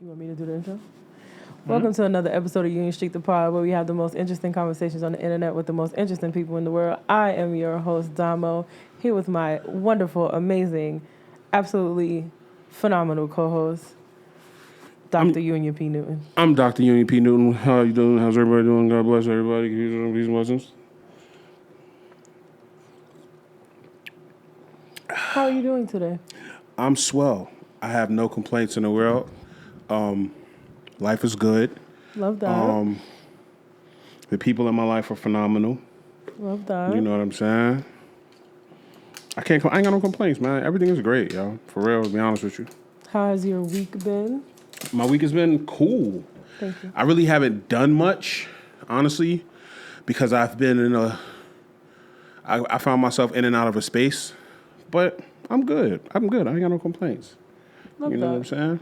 You want me to do the intro? Welcome to another episode of Union Street the Pod, where we have the most interesting conversations on the internet with the most interesting people in the world. I am your host, Domo, here with my wonderful, amazing, absolutely phenomenal co-host, Dr. Union P. Newton. I'm Dr. Union P. Newton. How are you doing? How's everybody doing? God bless everybody. Peace and blessings. How are you doing today? I'm swell. I have no complaints in the world. Life is good. Love that. The people in my life are phenomenal. Love that. You know what I'm saying? I ain't got no complaints, man. Everything is great, yo. For real, to be honest with you. How has your week been? My week has been cool. Thank you. I really haven't done much, honestly, because I've been I found myself in and out of a space, but I'm good. I ain't got no complaints. Love You know that. what I'm saying?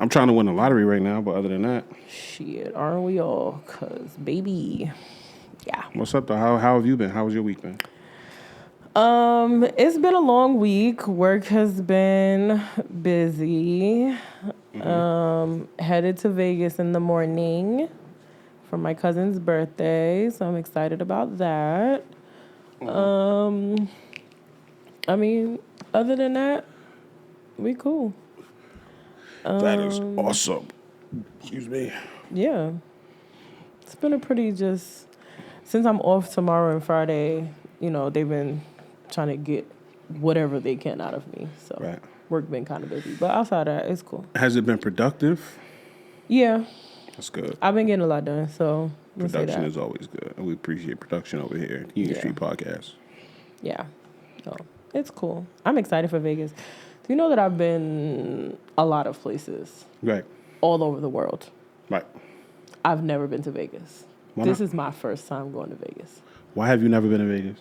I'm trying to win the lottery right now, but other than that. Shit, aren't we all? Cause baby, yeah. What's up, though? How have you been? How was your week been? It's been a long week. Work has been busy. Headed to Vegas in the morning for my cousin's birthday, so I'm excited about that. I mean, other than that, we cool. That is awesome. Excuse me. Yeah. It's been a pretty since I'm off tomorrow and Friday, they've been trying to get whatever they can out of me. So Right. work been kind of busy. But outside of that, it's cool. Has it been productive? Yeah. That's good. I've been getting a lot done, so we'll say Production that. is always good. And we appreciate production over here at Union Street Podcast. Yeah. So it's cool. I'm excited for Vegas. Do you know that I've been a lot of places Right. all over the world? Right. I've never been to Vegas. Why This not? is my first time going to Vegas. Why have you never been to Vegas?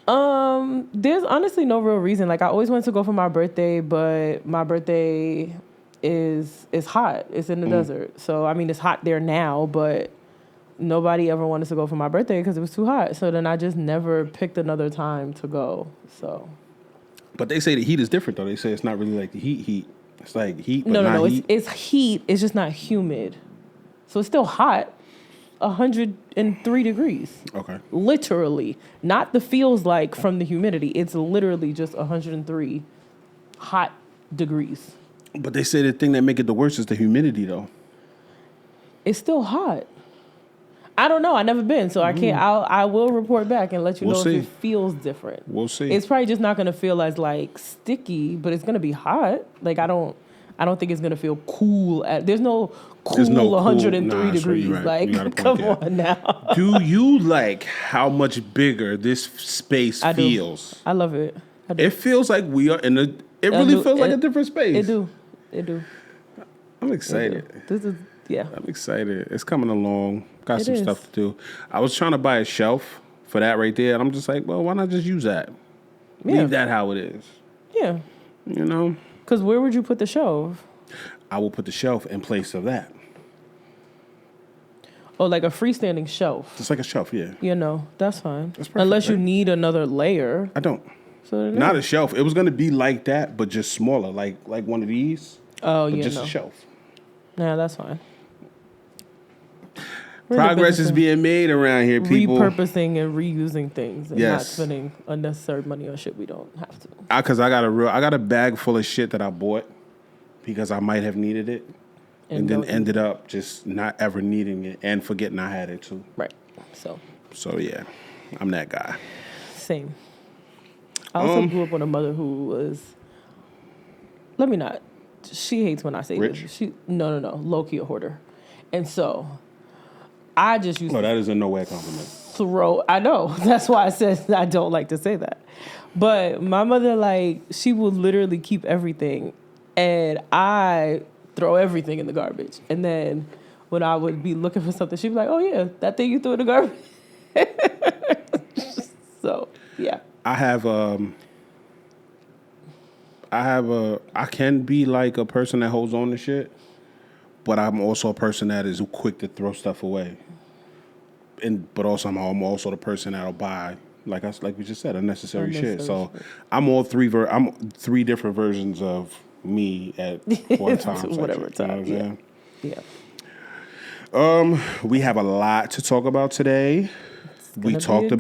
There's honestly no real reason. Like, I always wanted to go for my birthday, but my birthday is hot. It's in the desert. So, I mean, it's hot there now, but nobody ever wanted to go for my birthday because it was too hot. So then I just never picked another time to go. So. But they say the heat is different, though. They say it's not really like the heat. It's like heat, but No. not heat. It's heat. It's just not humid. So it's still hot. 103 degrees. Okay. Literally. Not the feels like from the humidity. It's literally just 103 hot degrees. But they say the thing that make it the worst is the humidity, though. It's still hot. I don't know. I've never been, so I can't. I will report back and let you We'll know see. if it feels different. We'll see. It's probably just not going to feel as like sticky, but it's going to be hot. Like I don't think it's going to feel cool. There's no cool 103 degrees. Right. Like come on now. Do you like how much bigger this space I do. feels? I love it. I do. It feels like we are in a. It really feels like a different space. It do. I'm excited. This is I'm excited. It's coming along. Got It some is. stuff to do. I was trying to buy a shelf for that right there, and I'm just like, well, why not just use that? Yeah. Leave that how it is. Yeah. You know? Because where would you put the shelf? I will put the shelf in place of that. Oh, like a freestanding shelf. Just like a shelf, yeah. That's fine. That's perfect, Unless you right? need another layer. I don't. So Not a shelf. It was going to be like that, but just smaller, like one of these. Oh, But yeah, just no. a shelf. Yeah, that's fine. We're in the Progress business is of being made around here, people. repurposing and reusing things and not Yes. spending unnecessary money on shit we don't have to. Because I got a bag full of shit that I bought because I might have needed it, and then don't- ended up just not ever needing it and forgetting I had it too. Right. So, So yeah, I'm that guy. same. I also grew up with a mother who was, let me not, she hates when I say Rich? this. No, low-key a hoarder. And so, I just used No, to that is in no way a compliment. I know. That's why I said I don't like to say that. But my mother, she would literally keep everything. And I throw everything in the garbage. And then when I would be looking for something, she'd be like, oh, yeah, that thing you threw in the garbage. So, yeah. I can be like a person that holds on to shit, but I'm also a person that is quick to throw stuff away. But also I'm also the person that'll buy, like we just said, unnecessary shit. So I'm three different versions of me at one time. Whatever time. You know what I'm Yeah. We have a lot to talk about today. We've talked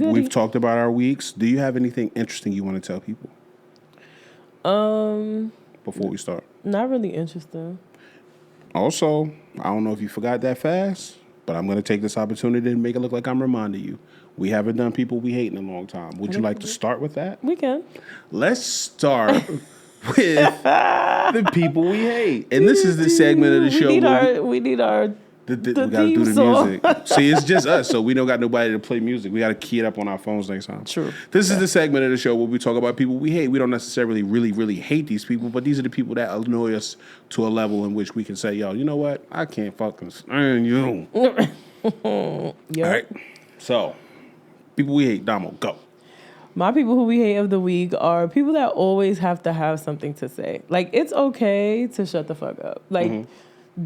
about our weeks. Do you have anything interesting you want to tell people? Before we start. Not really interesting. Also, I don't know if you forgot that fast, but I'm going to take this opportunity to make it look like I'm reminding you. We haven't done people we hate in a long time. Would you like to start with that? We can. Let's start with the people we hate. And this is the segment of the show. We need our we got to do the music. See, it's just us, so we don't got nobody to play music. We got to key it up on our phones next time. True. This is the segment of the show where we talk about people we hate. We don't necessarily really hate these people, but these are the people that annoy us to a level in which we can say, yo, you know what? I can't fucking stand you. Yep. All right. So, people we hate. Domo, go. My people who we hate of the week are people that always have to have something to say. Like, it's okay to shut the fuck up. Like,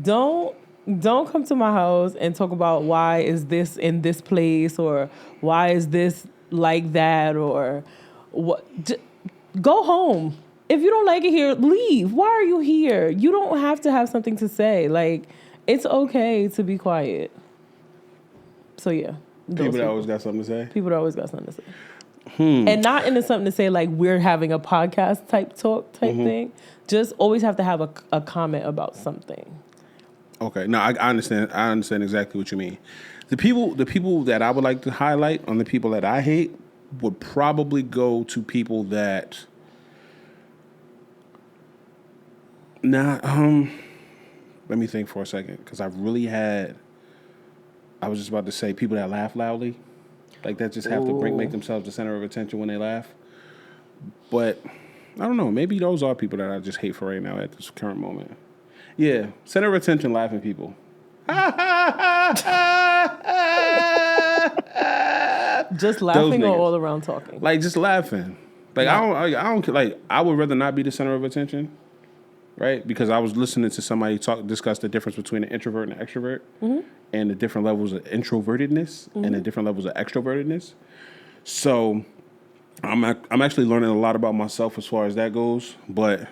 don't come to my house and talk about why is this in this place or why is this like that or what. Go home. If you don't like it here, leave. Why are you here? You don't have to have something to say. Like, it's okay to be quiet. So, yeah. People that always got something to say? People that always got something to say. And not into something to say like we're having a podcast type thing. Just always have to have a comment about something. Okay, no, I understand. I understand exactly what you mean. The people that I would like to highlight on the people that I hate would probably go to people that. Let me think for a second, because I've really had. I was just about to say people that laugh loudly, like that just have to make themselves the center of attention when they laugh. But I don't know. Maybe those are people that I just hate for right now at this current moment. Yeah, center of attention, laughing people. Just laughing or all around talking? Like just laughing. Like I don't like. I would rather not be the center of attention, right? Because I was listening to somebody discuss the difference between an introvert and an extrovert, and the different levels of introvertedness and the different levels of extrovertedness. So I'm actually learning a lot about myself as far as that goes, but.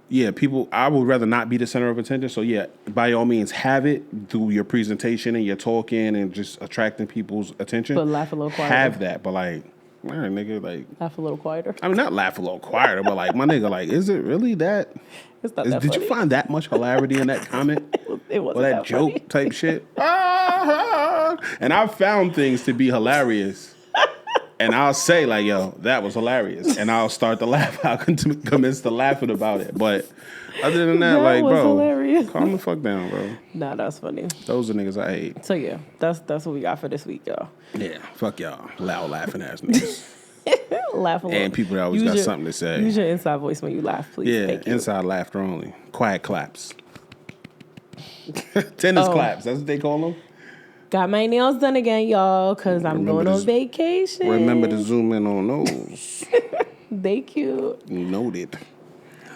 Yeah, I would rather not be the center of attention. So, yeah, by all means, have it through your presentation and your talking and just attracting people's attention. But laugh a little quieter. Have that, but like, man, nigga, like. Laugh a little quieter. I mean, not laugh a little quieter, but like, my nigga, like, is it really that? It's not that Did funny. you find that much hilarity in that comment? It wasn't or that funny. joke type shit? And I've found things to be hilarious. And I'll say, like, yo, that was hilarious. And I'll start to laugh. I'll commence to laughing about it. But other than that, like, bro, hilarious. calm the fuck down, bro. Nah, that's funny. Those are niggas I hate. So, yeah, that's what we got for this week, y'all. Yeah, fuck y'all. Loud laughing ass niggas. Laugh a little. And people that always got something to say. Use your inside voice when you laugh, please. Yeah, Thank you. inside laughter only. Quiet claps. Tennis claps. That's what they call them. Got my nails done again, y'all, because I'm going on vacation. Remember to zoom in on those. They cute. Noted.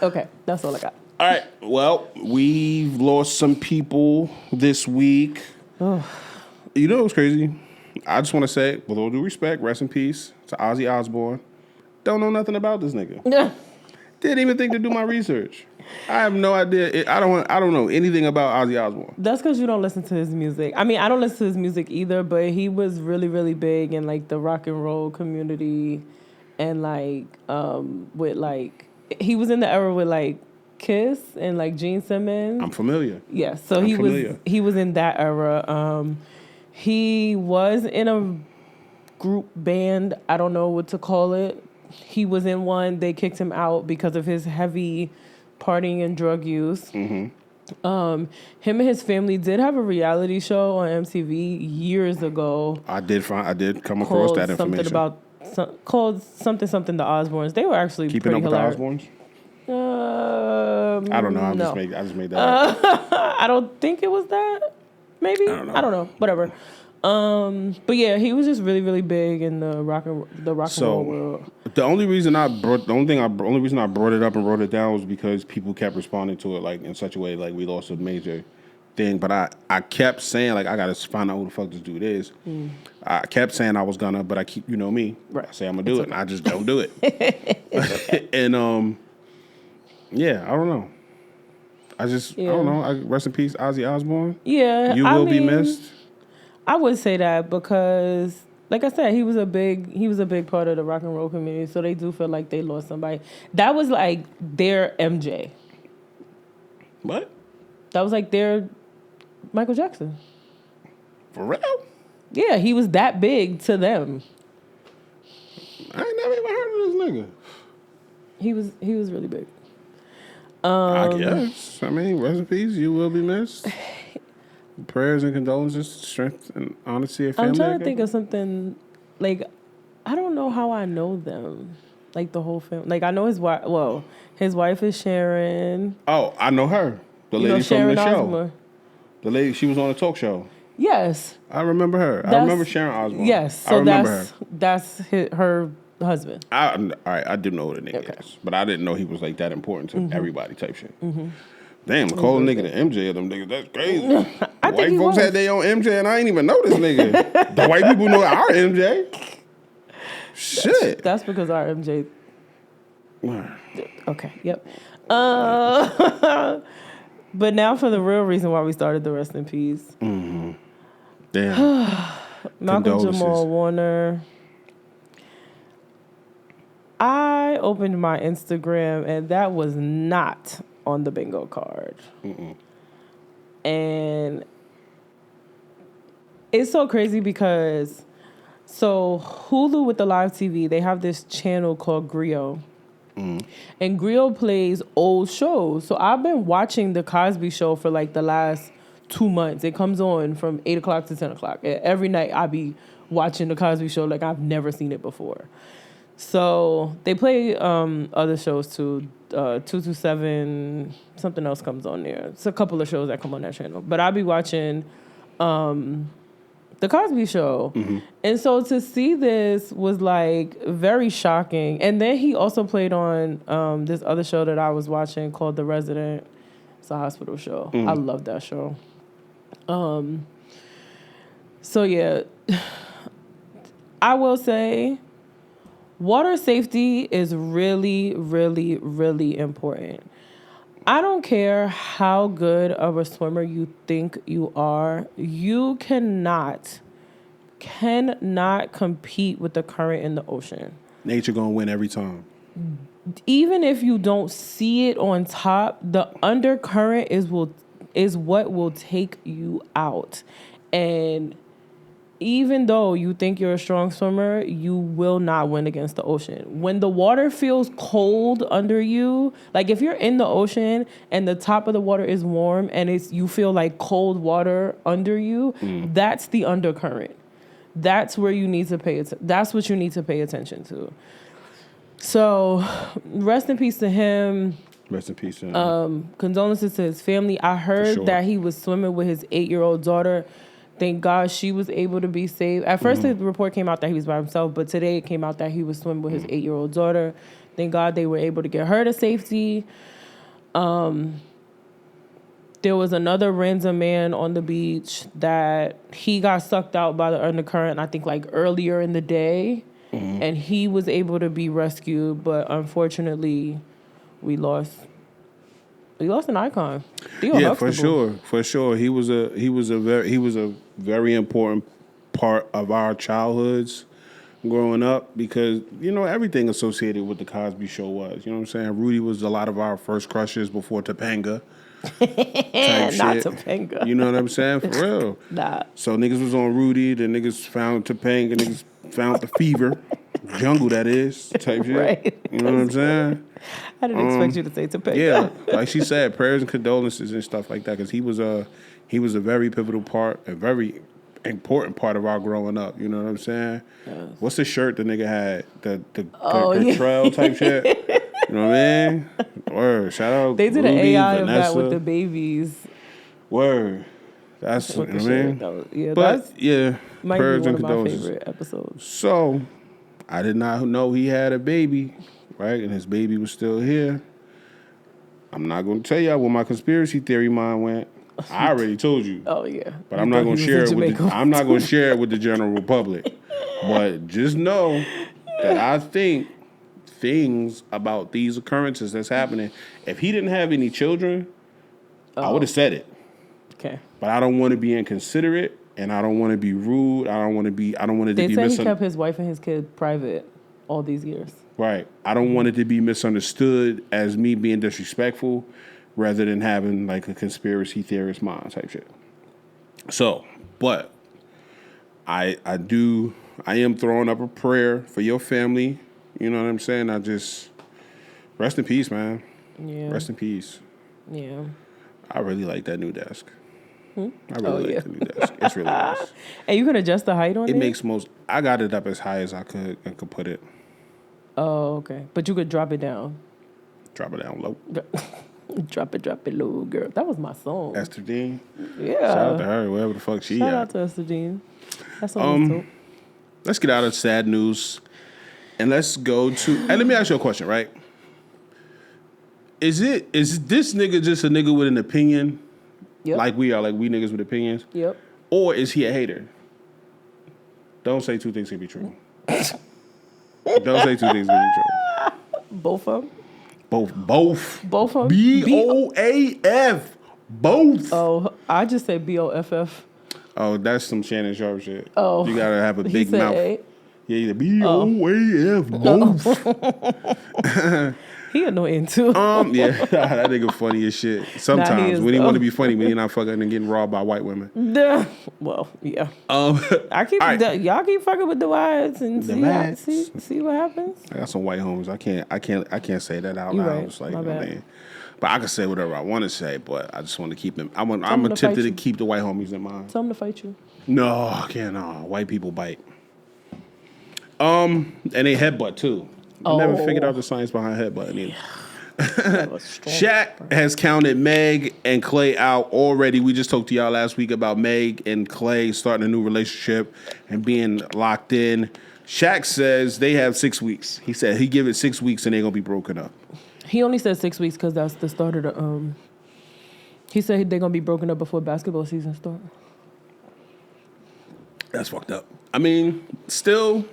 Okay, that's all I got. All right. Well, we've lost some people this week. Oh. You know what's crazy? I just want to say, with all due respect, rest in peace to Ozzy Osbourne. Don't know nothing about this nigga. Didn't even think to do my research. I have no idea. I don't know anything about Ozzy Osbourne. That's because you don't listen to his music. I mean, I don't listen to his music either, but he was really, really big in like the rock and roll community, and like with like he was in the era with like Kiss and like Gene Simmons. I'm familiar. Yeah, so he was in that era. He was in a group band. I don't know what to call it. He was in one. They kicked him out because of his heavy partying and drug use. Him and his family did have a reality show on MTV years ago. I did come across that information. Called something the Osbournes. They were actually Keeping Up with hilarious. the Osbournes? I don't know. I just made that up. I don't think it was that. Maybe I don't know. Whatever. But yeah, he was just really, really big in the rock and roll world. The only reason I brought it up and wrote it down was because people kept responding to it like in such a way like we lost a major thing. But I kept saying like I gotta find out who the fuck this dude is. I kept saying I was gonna, but I keep me. Right. I say I'm gonna do it, and I just don't do it. And Yeah, I don't know. I don't know. Rest in peace, Ozzy Osbourne. Yeah, You will be missed. I would say that because, like I said, he was a big part of the rock and roll community. So they do feel like they lost somebody. That was like their MJ. What? That was like their Michael Jackson. For real? Yeah, he was that big to them. I ain't never even heard of this nigga. He was really big. I guess. I mean, rest in peace. You will be missed. Prayers and condolences, strength and honesty of family. I'm trying to think of something, like, I don't know how I know them. Like, the whole family. Like, I know his wife. Well, his wife is Sharon. Oh, I know her. The lady from the show. Osbourne. The lady, she was on a talk show. Yes. I remember her. I remember Sharon Osbourne. Yes. So I remember her. That's her husband. All right, I did know what a nigga is. But I didn't know he was, like, that important to everybody type shit. Mm-hmm. Damn, calling nigga the MJ of them niggas, that's crazy. White folks had their own MJ and I ain't even know this nigga. The white people know our MJ. Shit. That's because our MJ. Okay, yep. But now for the real reason why we started the Rest in Peace. Mm-hmm. Damn. Malcolm Jamal Warner. I opened my Instagram and that was not on the bingo card. Mm-mm. And it's so crazy because Hulu with the live TV, they have this channel called Griot. Mm. And Griot plays old shows. So I've been watching The Cosby Show for like the last 2 months. It comes on from 8 o'clock to 10 o'clock. Every night I be watching The Cosby Show like I've never seen it before. So they play other shows too. 227, something else comes on there. It's a couple of shows that come on that channel. But I'll be watching The Cosby Show. Mm-hmm. And so to see this was like very shocking. And then he also played on this other show that I was watching called The Resident. It's a hospital show. Mm-hmm. I love that show. So yeah, I will say water safety is really, really, really important. I don't care how good of a swimmer you think you are. You cannot compete with the current in the ocean. Nature gonna win every time. Even if you don't see it on top, the undercurrent is what will take you out. And even though you think you're a strong swimmer, you will not win against the ocean. When the water feels cold under you, like if you're in the ocean and the top of the water is warm and you feel like cold water under you, that's the undercurrent. That's where you need to that's what you need to pay attention to. So, rest in peace to him. Rest in peace to him. Condolences to his family. I heard that he was swimming with his 8-year-old daughter. Thank God she was able to be saved. At first, the report came out that he was by himself, but today it came out that he was swimming with his 8-year-old daughter. Thank God they were able to get her to safety. There was another random man on the beach that he got sucked out by the undercurrent, I think like earlier in the day, and he was able to be rescued, but unfortunately, we lost an icon. Theo Huxtable. for sure. He was a very important part of our childhoods growing up because everything associated with the Cosby Show was. You know what I'm saying? Rudy was a lot of our first crushes before Topanga. Not Topanga. You know what I'm saying? For real. Nah. So niggas was on Rudy, the niggas found Topanga, niggas found the fever. Jungle, that is, type shit. Right. You know what I'm saying? I didn't expect you to say Topanga. Yeah, like she said, prayers and condolences and stuff like that, because he was a very pivotal part, a very important part of our growing up. You know what I'm saying? Yes. What's the shirt the nigga had? The trail type shit. You know what I mean? Word. Shout out. They did Rudy, an AI Vanessa. of that with the babies. Word. That's what I mean. Might prayers be one and of my favorite episodes. So, I did not know he had a baby, right? And his baby was still here. I'm not going to tell y'all where my conspiracy theory mind went. I already told you. Oh yeah. But I'm not going to share it with I'm not going to share it with the general public. But just know that I think things about these occurrences that's happening. If he didn't have any children, I would have said it. Okay. But I don't want to be inconsiderate, and I don't want to be rude. I don't want it to be They said he kept his wife and his kid private all these years. Right. I don't want it to be misunderstood as me being disrespectful rather than having like a conspiracy theorist mind type shit. So, but I am throwing up a prayer for your family. You know what I'm saying? I just rest in peace, man. Yeah. Rest in peace. Yeah. I really like that new desk. I really like the new desk. It's really nice. And you can adjust the height on it? It makes I got it up as high as I could and could put it. Oh, okay. But you could drop it down. Drop it down low. Drop it low, girl. That was my song. Esther Dean. Yeah. Shout out to her, wherever the fuck she Shout at. out to Esther Dean. That song was dope. Let's get out of sad news and let's go to. And let me ask you a question, right? Is this nigga just a nigga with an opinion? Yep. Like we are, like we niggas with opinions? Yep. Or is he a hater? Don't say two things can be true. Don't say two things can be true. Both of them? Both of them? BOAF. Both. Oh, I just say BOFF. Oh, that's some Shannon Sharp shit. Oh. You gotta have a He big said mouth. A. Yeah, BOAF. Both. He annoying too. Yeah, that nigga funny as shit. Sometimes is, when he though. want to be funny, when he not fucking and getting robbed by white women. Well, yeah. I keep right. y'all keep fucking with the wives and see what happens. I got some white homies. I can't say that out You loud. right. It's like, My you know what I bad. mean? But I can say whatever I want to say. But I just want to keep them. I'm them to tempted fight to you. keep the white homies in mind. Tell them to fight you. No, I can't. No, white people bite. And they headbutt too. I never figured out the science behind headbutting either. Shaq has counted Meg and Clay out already. We just talked to y'all last week about Meg and Clay starting a new relationship and being locked in. Shaq says they have 6 weeks. He said he give it 6 weeks and they're gonna be broken up. He only said 6 weeks because that's the start of the. He said they're gonna be broken up before basketball season starts. That's fucked up. I mean, still.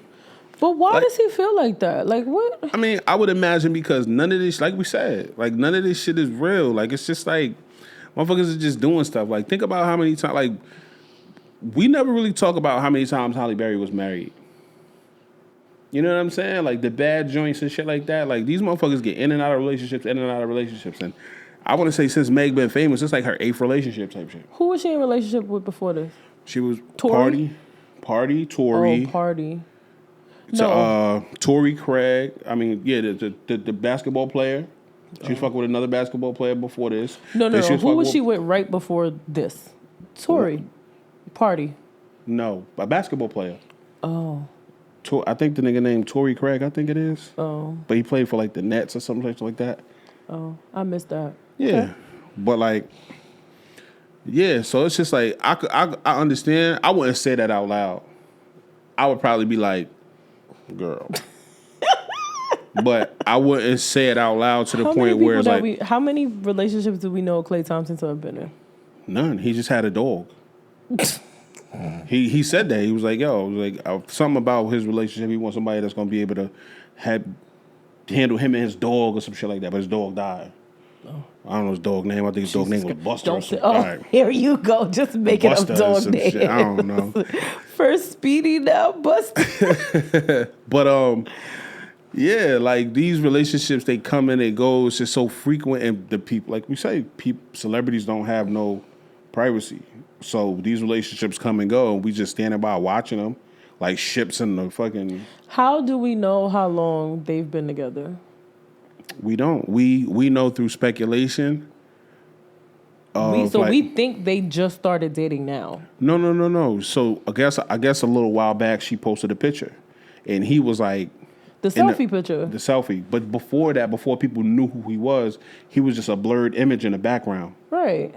But why does he feel like that? Like what? I mean, I would imagine because none of this, like we said, like none of this shit is real. Like it's just like motherfuckers are just doing stuff. Like think about how many times. Like we never really talk about how many times Halle Berry was married. You know what I'm saying? Like the bad joints and shit like that. Like these motherfuckers get in and out of relationships, And I want to say since Meg been famous, it's like her 8th relationship type shit. Who was she in a relationship with before this? She was Tory? Tory. Oh, Party. No. Tory Craig. I mean, yeah, the basketball player. She was fucking with another basketball player before this. No. Who was she with right before this? Tory. Party. No, a basketball player. Oh. I think the nigga named Tory Craig, I think it is. Oh. But he played for like the Nets or something like that. Oh, I missed that. Yeah. Okay. But like, yeah, so it's just like, I understand. I wouldn't say that out loud. I would probably be like, girl. But I wouldn't say it out loud to the point where it's like... how many relationships do we know Klay Thompson to have been in? None. He just had a dog. He said that. He was like, something about his relationship. He wants somebody that's going to be able to handle him and his dog or some shit like that. But his dog died. Oh. I don't know his dog name. I think his dog name was Buster or something. Right. Here you go. Just making up dog names. Shit. I don't know. First Speedy, now Buster. But, yeah, like these relationships, they come and they go. It's just so frequent. And the people, like we say, celebrities don't have no privacy. So these relationships come and go, and we just standing by watching them like ships in the fucking... How do we know how long they've been together? We don't. We know through speculation. We think they just started dating now. No. So I guess a little while back she posted a picture, and he was like the selfie picture. The selfie, but before that, before people knew who he was just a blurred image in the background. Right.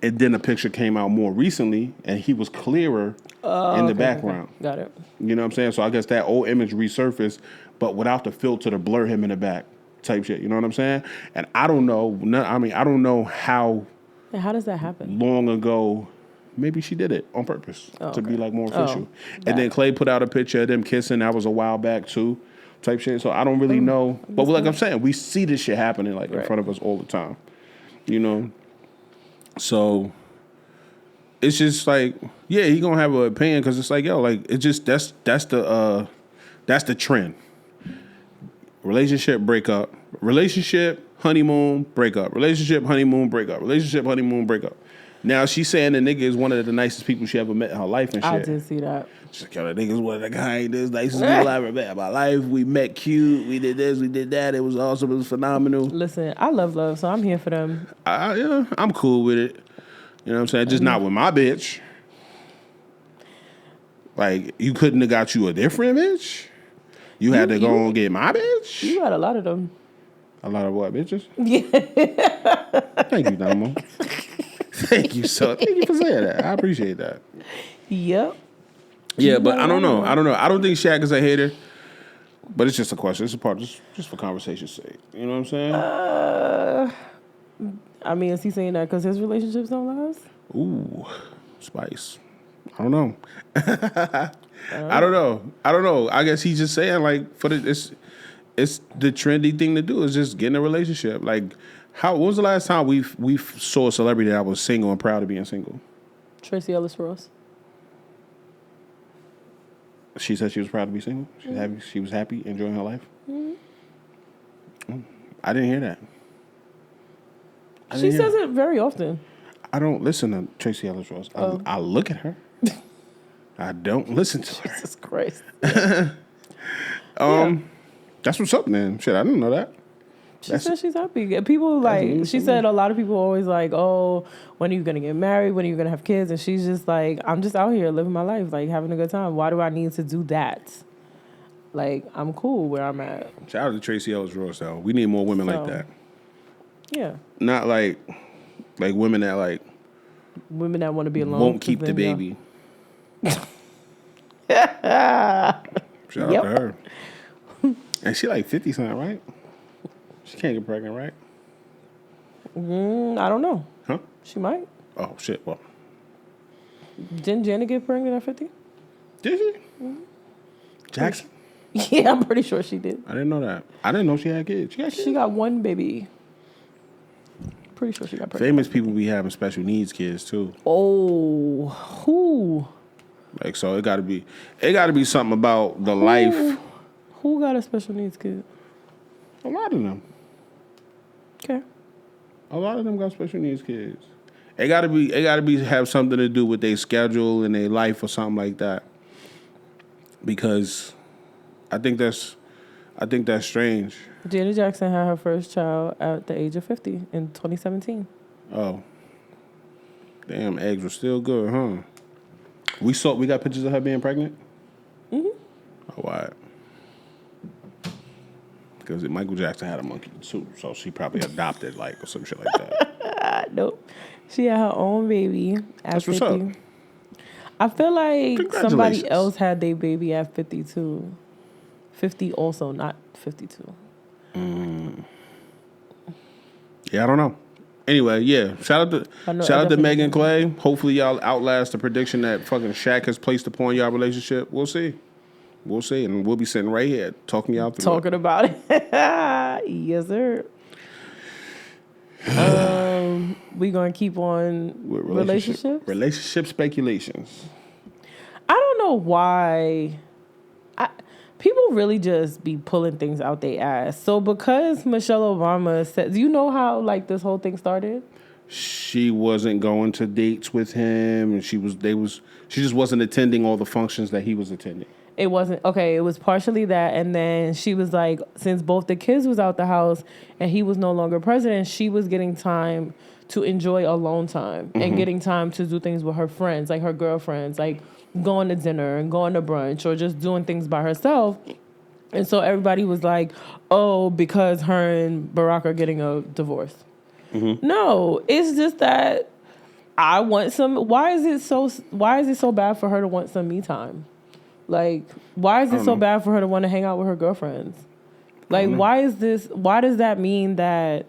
And then a picture came out more recently, and he was clearer in the background. Okay. Got it. You know what I'm saying? So I guess that old image resurfaced, but without the filter to blur him in the back type shit. You know what I'm saying? And I don't know. I don't know how. And how does that happen? Long ago, maybe she did it on purpose to be like more official. Oh, and then Clay put out a picture of them kissing. That was a while back too. type shit. So I don't really know. But like I'm saying, we see this shit happening like in front of us all the time. You know? So it's just like, yeah, he gonna have an opinion because it's like, yo, like it's just that's the trend. Relationship breakup. Relationship, honeymoon, breakup. Relationship, honeymoon, breakup. Relationship, honeymoon, breakup. Now she's saying the nigga is one of the nicest people she ever met in her life and shit. I did see that. She's like, yo, the nigga is one of the nicest people I ever met in my life. We met cute. We did this. We did that. It was awesome. It was phenomenal. Listen, I love, so I'm here for them. Yeah, I'm cool with it. You know what I'm saying? Just not with my bitch. Like, you couldn't have got you a different bitch? You had to go and get my bitch? You got a lot of them. A lot of what, bitches? Yeah. Thank you, Domo. Thank you so. Thank you for saying that. I appreciate that. Yep. Yeah, but I don't know. I don't think Shaq is a hater. But it's just a question. It's a part just for conversation's sake. You know what I'm saying? I mean, is he saying that because his relationships don't last? Ooh, spice. I don't know. I don't know. I guess he's just saying like it's the trendy thing to do is just get in a relationship. Like, when was the last time we saw a celebrity that was single and proud of being single? Tracy Ellis Ross. She said she was proud to be single. She's happy. She was happy, enjoying her life. I didn't hear that. She says it very often. I don't listen to Tracy Ellis Ross. I look at her. I don't listen to her. Jesus Christ. That's what's up, man. Shit, I didn't know that. She said she's happy. People she said a lot of people always like, oh, when are you going to get married? When are you going to have kids? And she's just like, I'm just out here living my life, like having a good time. Why do I need to do that? Like, I'm cool where I'm at. Shout out to Tracy Ellis Ross, though. We need more women like that. Yeah. Not like women that like. Women that want to be alone. Won't keep the baby. Shout out to her. And she like 50-something, right? She can't get pregnant, right? I don't know. Huh? She might. Oh, shit. Well. Didn't Janet get pregnant at 50? Did she? Mm-hmm. Jackson? Yeah, I'm pretty sure she did. I didn't know that. I didn't know she had kids. She got one baby. Pretty sure she got pregnant. Famous people be having special needs kids, too. Oh, who? Like, so it got to be something about the life. Who got a special needs kid? A lot of them. Okay. A lot of them got special needs kids. It gotta be have something to do with their schedule and their life or something like that. Because I think that's strange. Janet Jackson had her first child at the age of 50 in 2017. Oh. Damn, eggs were still good, huh? We got pictures of her being pregnant? Mm-hmm. Oh, why? Because Michael Jackson had a monkey too, so she probably adopted or some shit like that. Nope. She had her own baby at That's 50. What's up. I feel like somebody else had their baby at 52. 50 also, not 52. Yeah, I don't know. Anyway, yeah. Shout out to Megan Clay. Hopefully y'all outlast the prediction that fucking Shaq has placed upon y'all relationship. We'll see. And we'll be sitting right here talking y'all through Talking about it. Yes, sir. We gonna keep on with relationships? Relationship speculations. I don't know why. People really just be pulling things out their ass. So because Michelle Obama said, do you know how this whole thing started? She wasn't going to dates with him, and she just wasn't attending all the functions that he was attending. It wasn't, okay, it was partially that, and then she was like, since both the kids was out the house and he was no longer president, she was getting time to enjoy alone time and getting time to do things with her friends, like her girlfriends, like going to dinner and going to brunch or just doing things by herself. And so everybody was like, oh, because her and Barack are getting a divorce. Mm-hmm. No, it's just that I want some, why is it so bad for her to want some me time? Like, why is it so bad for her to want to hang out with her girlfriends? Like, why does that mean that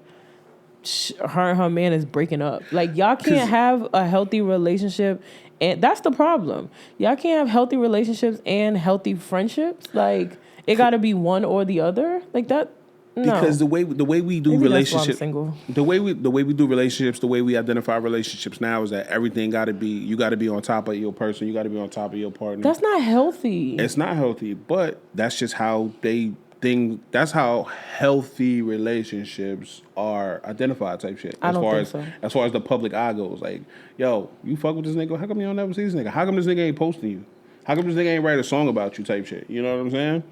her and her man is breaking up? Like, y'all can't have a healthy relationship, and that's the problem. Y'all can't have healthy relationships and healthy friendships. Like, It got to be one or the other, like that. No. Because the way we do Maybe relationships, that's why I'm single. the way we do relationships, the way we identify relationships now is that everything got to be, you got to be on top of your person, you got to be on top of your partner. That's not healthy. It's not healthy, but that's just how they think. That's how healthy relationships are identified, type shit. I don't think so. As far as the public eye goes, like, yo, you fuck with this nigga. How come you don't never see this nigga? How come this nigga ain't posting you? How come this nigga ain't write a song about you, type shit? You know what I'm saying?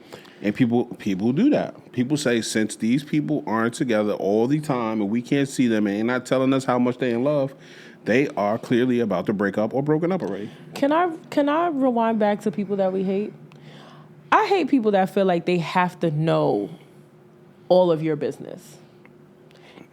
And people do that. People say, since these people aren't together all the time and we can't see them and they're not telling us how much they in love, they are clearly about to break up or broken up already. Can I rewind back to people that we hate? I hate people that feel like they have to know all of your business.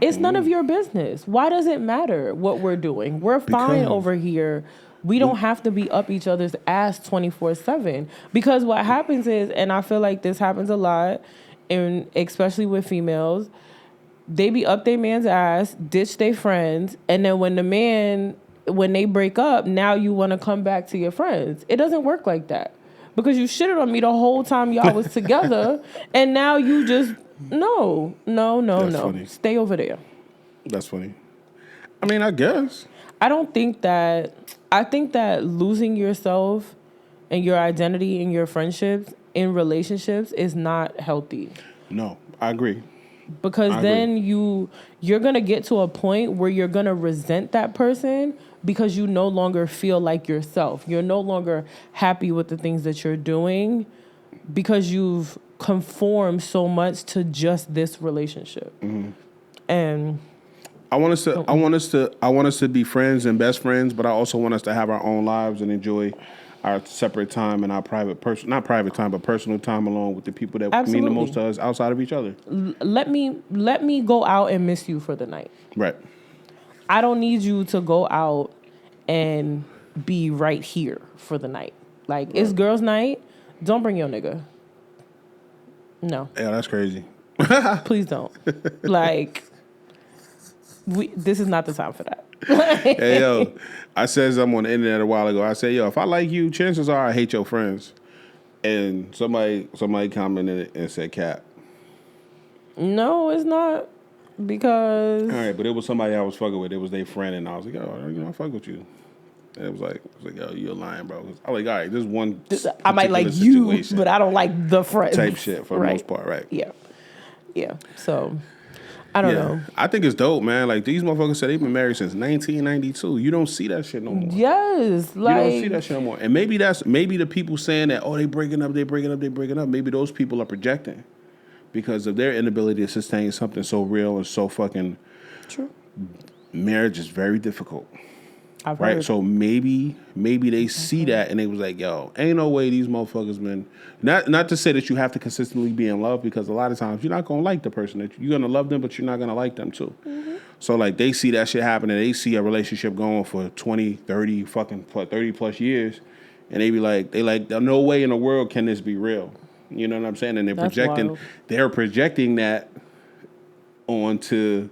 It's none of your business. Why does it matter what we're doing? We're fine over here. We don't have to be up each other's ass 24/7. Because what happens is, and I feel like this happens a lot, and especially with females, they be up their man's ass, ditch their friends, and then when they break up, now you want to come back to your friends. It doesn't work like that. Because you shitted on me the whole time y'all was together, and now you just, no. Funny. Stay over there. That's funny. I mean, I guess. I think that losing yourself and your identity in your friendships, in relationships, is not healthy. No, I agree. Because then you're going to get to a point where you're going to resent that person because you no longer feel like yourself. You're no longer happy with the things that you're doing because you've conformed so much to just this relationship. Mm-hmm. And I want us to be friends and best friends, but I also want us to have our own lives and enjoy our separate time and our not private time, but personal time along with the people that mean the most to us outside of each other. Let me go out and miss you for the night. Right. I don't need you to go out and be right here for the night. Like, It's girls' night. Don't bring your nigga. No. Yeah, that's crazy. Please don't. Like, this is not the time for that. Hey, yo, I said something on the internet a while ago. I said, yo, if I like you, chances are I hate your friends. And somebody commented and said, cap. No, it's not. Because... All right, but it was somebody I was fucking with. It was their friend, and I was like, yo, I fuck with you. And it was like, yo, you're lying, bro. I was like, all right, this one I might like you, but I don't like the friends. Type shit for the most part, right? Yeah. Yeah. So, I don't know. I think it's dope, man. Like, these motherfuckers said they've been married since 1992. You don't see that shit no more. Yes. You don't see that shit no more. And maybe the people saying that, oh, they breaking up. Maybe those people are projecting because of their inability to sustain something so real and so fucking true. Marriage is very difficult. I've right? heard. So maybe they see that and they was like, yo, ain't no way these motherfuckers been... Not to say that you have to consistently be in love, because a lot of times you're not going to like the person. You're going to love them, but you're not going to like them too. Mm-hmm. So like they see that shit happening. They see a relationship going for 20, 30 plus years. And they be like, no way in the world can this be real. You know what I'm saying? And they're projecting that onto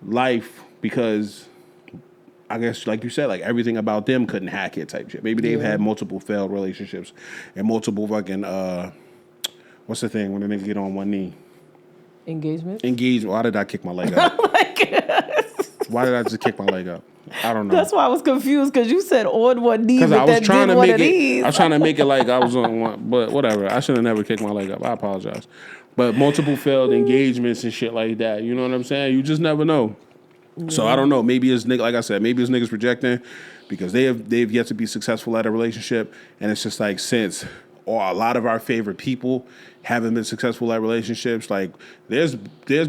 life because... I guess, like you said, like everything about them couldn't hack it type shit. Maybe they've had multiple failed relationships and multiple fucking, what's the thing when a nigga get on one knee? Engagement. Why did I kick my leg up? Oh my God. Why did I just kick my leg up? I don't know. That's why I was confused, because you said on one knee, but I was then trying did to one make of these. I was trying to make it like I was on one, but whatever. I should have never kicked my leg up. I apologize. But multiple failed engagements and shit like that. You know what I'm saying? You just never know. Yeah. So I don't know. Maybe it's like I said, maybe it's niggas projecting because they've yet to be successful at a relationship, and it's just like since a lot of our favorite people haven't been successful at relationships, like there's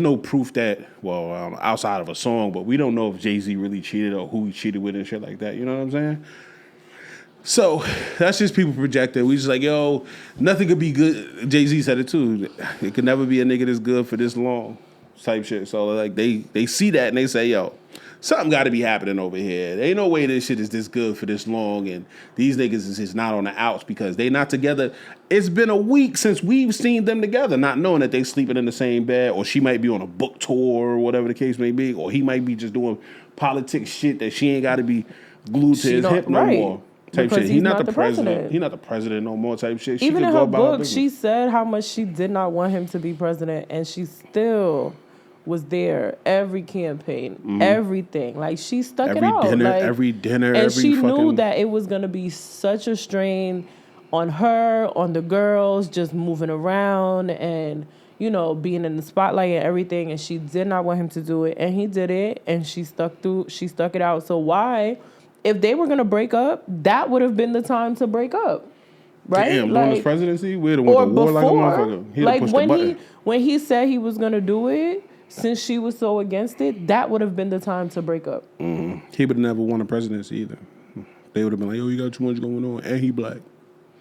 no proof that outside of a song, but we don't know if Jay-Z really cheated or who he cheated with and shit like that. You know what I'm saying? So that's just people projecting. We just like, yo, nothing could be good. Jay-Z said it too. It could never be a nigga that's good for this long. Type shit. So like they see that and they say, yo, something got to be happening over here. There ain't no way this shit is this good for this long, and these niggas is not on the outs because they not together. It's been a week since we've seen them together, not knowing that they sleeping in the same bed, or she might be on a book tour or whatever the case may be, or he might be just doing politics shit that she ain't got to be glued to his hip no more. type because shit. he's not the president. He's not the president no more type shit. She Even could in go her about her book, business. she said how much she did not want him to be president, and she still was there every campaign, everything. Like, she stuck it out. Every dinner, and every she fucking... knew that it was gonna be such a strain on her, on the girls, just moving around and, you know, being in the spotlight and everything. And she did not want him to do it, and he did it, and she stuck it out. So why, if they were gonna break up, that would have been the time to break up, right? Damn, during his presidency, we'd have or went to war like a before, motherfucker. He'd have like pushed the button. when he said he was gonna do it, since she was so against it, that would have been the time to break up. He would have never won a presidency either. They would have been like, "Oh, you got too much going on, and he black."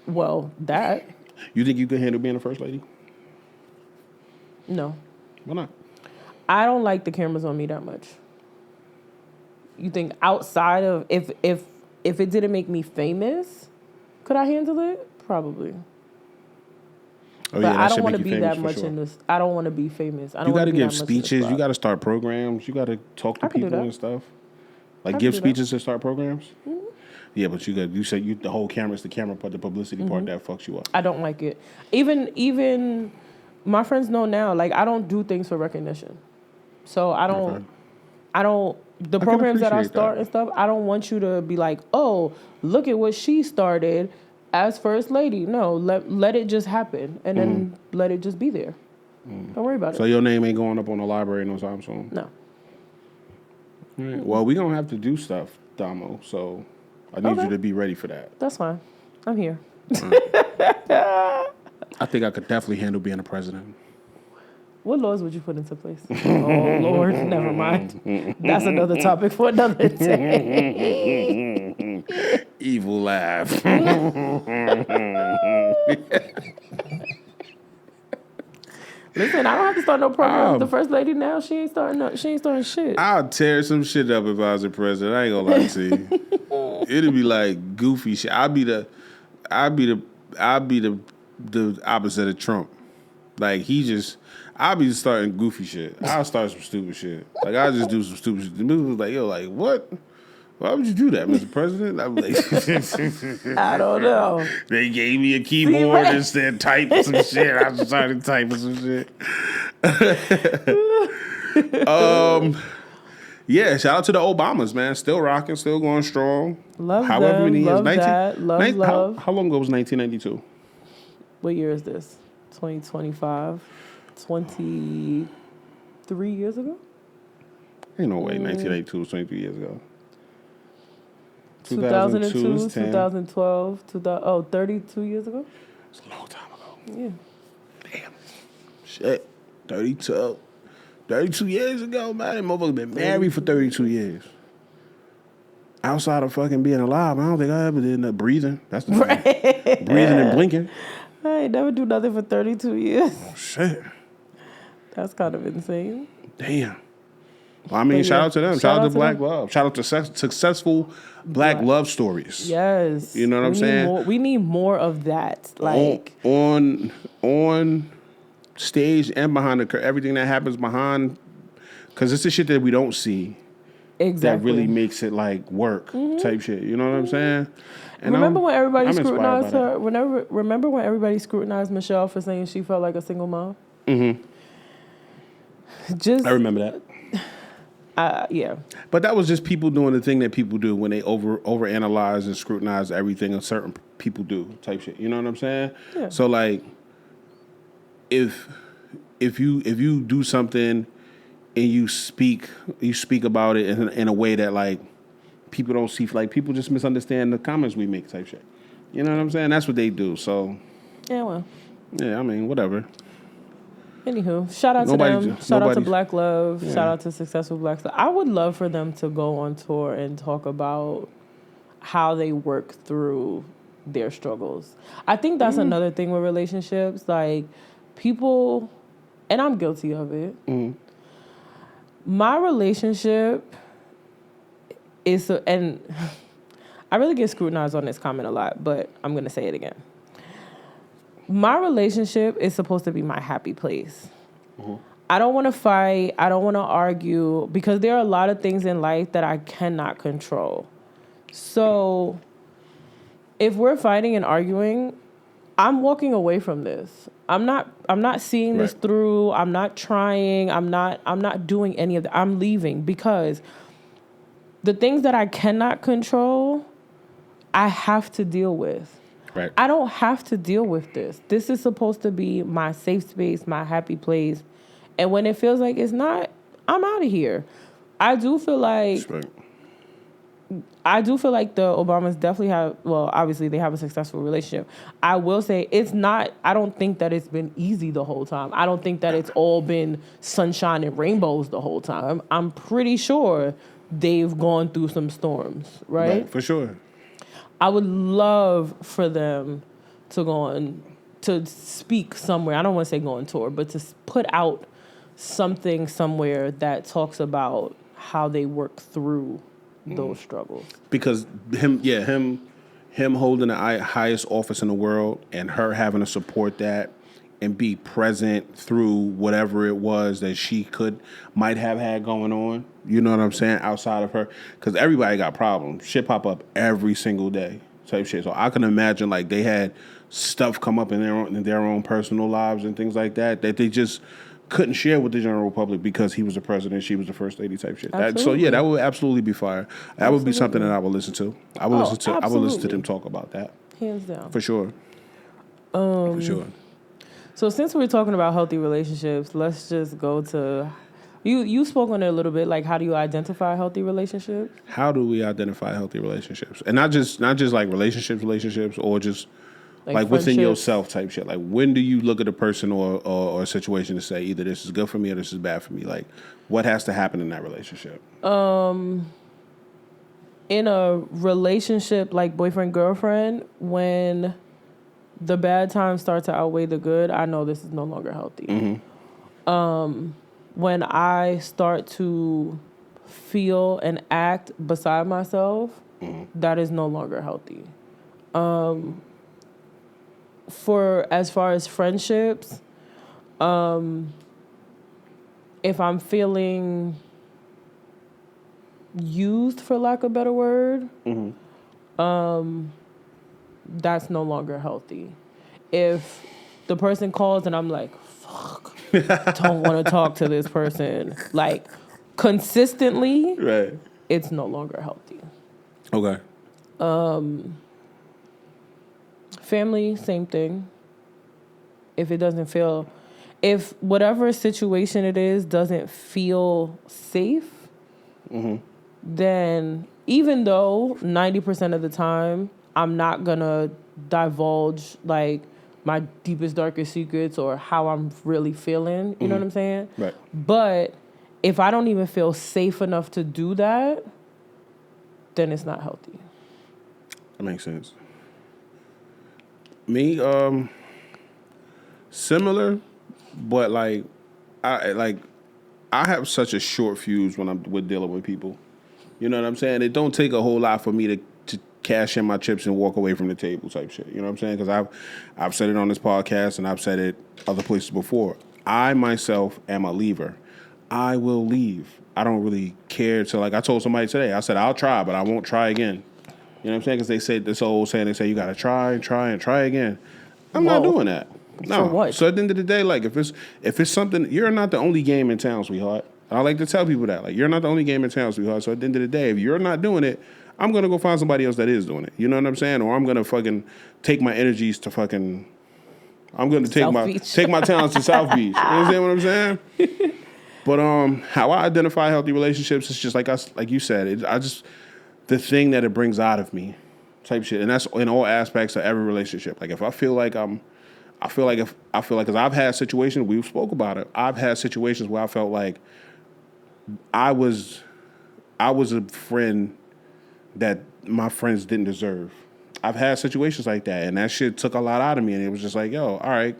Well, that You think you could handle being a first lady? no, Why not? I don't like the cameras on me that much. You think outside of if it didn't make me famous, could I handle it? Probably. Oh, But yeah, I that don't want to should be make you that famous much for sure. in this. I don't want to be famous. I don't You got want to to give speeches. You got to. to start programs. You got to talk to I can do people that. and stuff. I Like can give do that. speeches to start programs. Yeah, but you said the whole camera's the camera part, the publicity part that fucks you up. I don't like it. Even my friends know now. Like, I don't do things for recognition. So I don't. Okay. I don't. The can programs that I appreciate start that. and stuff, I don't want you to be like, oh, look at what she started as first lady. No, let it just happen, and then let it just be there. Don't worry about So it. your name ain't going up on the library no time soon. No. All right. Well, we gonna have to do stuff, Domo. So I need Okay. you to be ready for that. That's fine. I'm here. I think I could definitely handle being a president. What laws would you put into place? Oh, Lord, never mind. That's another topic for another day. Evil laugh. Listen, I don't have to start no program with the first lady now. She ain't starting shit. I'll tear some shit up if I was the president. I ain't gonna lie to you. It'd be like goofy shit. I'd be the opposite of Trump. Like I'll be starting goofy shit. I'll start some stupid shit. Like I'll just do some stupid shit. The movie was like, yo, like what? Why would you do that, Mr. President? I'm like, I don't know. they gave me a keyboard and said type some shit. I just started typing some shit. Yeah, shout out to the Obamas, man. Still rocking, still going strong. Love However them. many Love years. that. Love. How long ago was 1992? What year is this? 2025. 23 years ago? Ain't no way 1982 was 23 years ago. 2002, is 10. 2012, 32 years ago? It's a long time ago. Yeah. Damn. Shit. 32 years ago, man. That motherfucker been married for 32 years. Outside of fucking being alive, I don't think I ever did enough breathing. That's the thing. Breathing and blinking. I ain't never do nothing for 32 years. Oh, shit. That's kind of insane. Damn. Well, I mean, But shout yeah, out to them. Shout out to Black Love. Shout out to successful Black love stories. Yes. You know what I'm saying? We need more of that. Like on stage and behind the curtain, everything that happens behind, because it's the shit that we don't see exactly that really makes it like work type shit. You know what I'm saying? And remember when everybody I'm inspired scrutinized by her? Remember when everybody scrutinized Michelle for saying she felt like a single mom? Mm-hmm. I remember that. Yeah. But that was just people doing the thing that people do when they overanalyze and scrutinize everything a certain people do type shit. You know what I'm saying? Yeah. So like, if you do something and you speak about it in a way that like people don't see, like people just misunderstand the comments we make type shit. You know what I'm saying? That's what they do. So Yeah, well. yeah, I mean, whatever. Anywho, shout out to them. Shout out to Black Love. Yeah. Shout out to Successful Black Love. I would love for them to go on tour and talk about how they work through their struggles. I think that's another thing with relationships. Like, people, and I'm guilty of it. My relationship is, and I really get scrutinized on this comment a lot, but I'm going to say it again. My relationship is supposed to be my happy place. I don't want to fight. I don't want to argue because there are a lot of things in life that I cannot control. So if we're fighting and arguing, I'm walking away from this. I'm not seeing this through. I'm not trying. I'm not doing any of that. I'm leaving because the things that I cannot control, I have to deal with. Right. I don't have to deal with this. This is supposed to be my safe space, my happy place. And when it feels like it's not, I'm out of here. I do feel like the Obamas definitely have, well, obviously they have a successful relationship. I will say I don't think that it's been easy the whole time. I don't think that it's all been sunshine and rainbows the whole time. I'm pretty sure they've gone through some storms, right? For sure. I would love for them to go on, to speak somewhere. I don't want to say go on tour, but to put out something somewhere that talks about how they work through those struggles. Because him holding the highest office in the world and her having to support that and be present through whatever it was that she might have had going on. You know what I'm saying? Outside of her. Because everybody got problems. Shit pop up every single day type shit. So I can imagine like they had stuff come up in their own personal lives and things like that they just couldn't share with the general public because he was the president, she was the first lady type shit. That would absolutely be fire. That would be something that I would listen to. I would listen to them talk about that. Hands down. For sure. For sure. So since we're talking about healthy relationships, let's just go to you spoke on it a little bit, like how do you identify healthy relationships? How do we identify healthy relationships? And not just like relationships or just like within yourself type shit. Like when do you look at a person or a situation to say either this is good for me or this is bad for me? Like what has to happen in that relationship? In a relationship like boyfriend, girlfriend, when the bad times start to outweigh the good, I know this is no longer healthy. Mm-hmm. When I start to feel and act beside myself, that is no longer healthy. For as far as friendships, if I'm feeling used, for lack of a better word, that's no longer healthy. If the person calls and I'm like, fuck, don't want to talk to this person, like consistently, right, it's no longer healthy. Okay. Family, same thing. If whatever situation it is doesn't feel safe, then even though 90% of the time I'm not gonna divulge like my deepest, darkest secrets or how I'm really feeling, you know what I'm saying? Right. But if I don't even feel safe enough to do that, then it's not healthy. That makes sense. Me, similar, but I have such a short fuse when I'm dealing with people. You know what I'm saying? It don't take a whole lot for me to cash in my chips and walk away from the table type shit. You know what I'm saying? Because I've said it on this podcast and I've said it other places before. I myself am a leaver. I will leave. I don't really care to, like I told somebody today, I said I'll try, but I won't try again. You know what I'm saying? Because they say this old saying, they say you got to try and try and try again. I'm not doing that. No. For what? So at the end of the day, like if it's something, you're not the only game in town, sweetheart. I like to tell people that. Like, you're not the only game in town, sweetheart. So at the end of the day, if you're not doing it, I'm going to go find somebody else that is doing it. You know what I'm saying? Or I'm going to fucking take my energies to fucking, I'm going to take my talents to South Beach. You understand what I'm saying? But how I identify healthy relationships is just like you said, the thing that it brings out of me type shit. And that's in all aspects of every relationship. Like if I feel like because I've had situations, we spoke about it. I've had situations where I felt like I was a friend that my friends didn't deserve. I've had situations like that, and that shit took a lot out of me, and it was just like, yo, all right,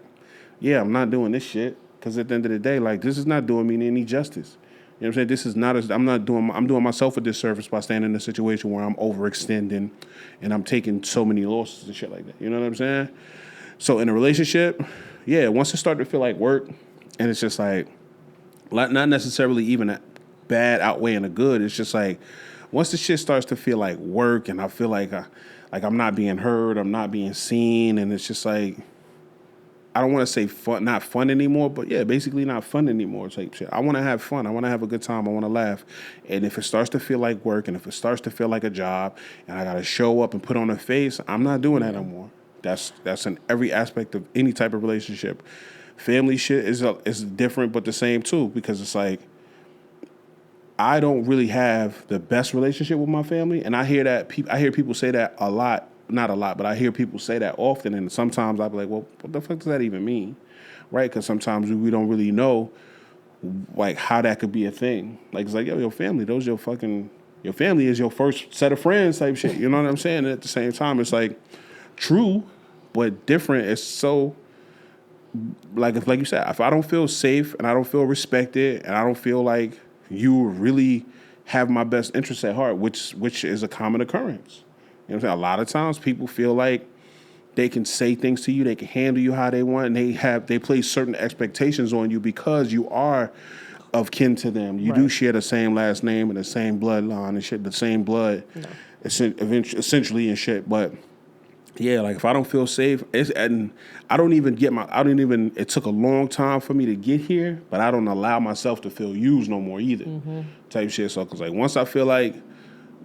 yeah, I'm not doing this shit, because at the end of the day, like, this is not doing me any justice. You know what I'm saying? This is not, I'm doing myself a disservice by staying in a situation where I'm overextending, and I'm taking so many losses and shit like that. You know what I'm saying? So in a relationship, yeah, once it started to feel like work, and it's just like, not necessarily even a bad outweighing the good, it's just like, once the shit starts to feel like work, and I feel like I'm not being heard, I'm not being seen, and it's just like, I don't want to say fun, not fun anymore, but yeah, basically not fun anymore type shit. I want to have fun. I want to have a good time. I want to laugh. And if it starts to feel like work, and if it starts to feel like a job, and I got to show up and put on a face, I'm not doing that no more. That's in every aspect of any type of relationship. Family shit is different, but the same too, because it's like, I don't really have the best relationship with my family, and I hear that I hear people say that a lot. Not a lot, but I hear people say that often, and sometimes I'll be like, well, what the fuck does that even mean? Right? Because sometimes we don't really know, like, how that could be a thing. Like, it's like, yo, your family, your family is your first set of friends type shit. You know what I'm saying? And at the same time, it's like, true, but different. It's so, like you said, if I don't feel safe, and I don't feel respected, and I don't feel like you really have my best interests at heart, which is a common occurrence. You know what I'm saying? A lot of times people feel like they can say things to you, they can handle you how they want, and they place certain expectations on you because you are of kin to them. You do share the same last name and the same bloodline and shit, the same blood, essentially and shit. But yeah, like if I don't feel safe, and it took a long time for me to get here, but I don't allow myself to feel used no more either, type shit. So, cause like once I feel like,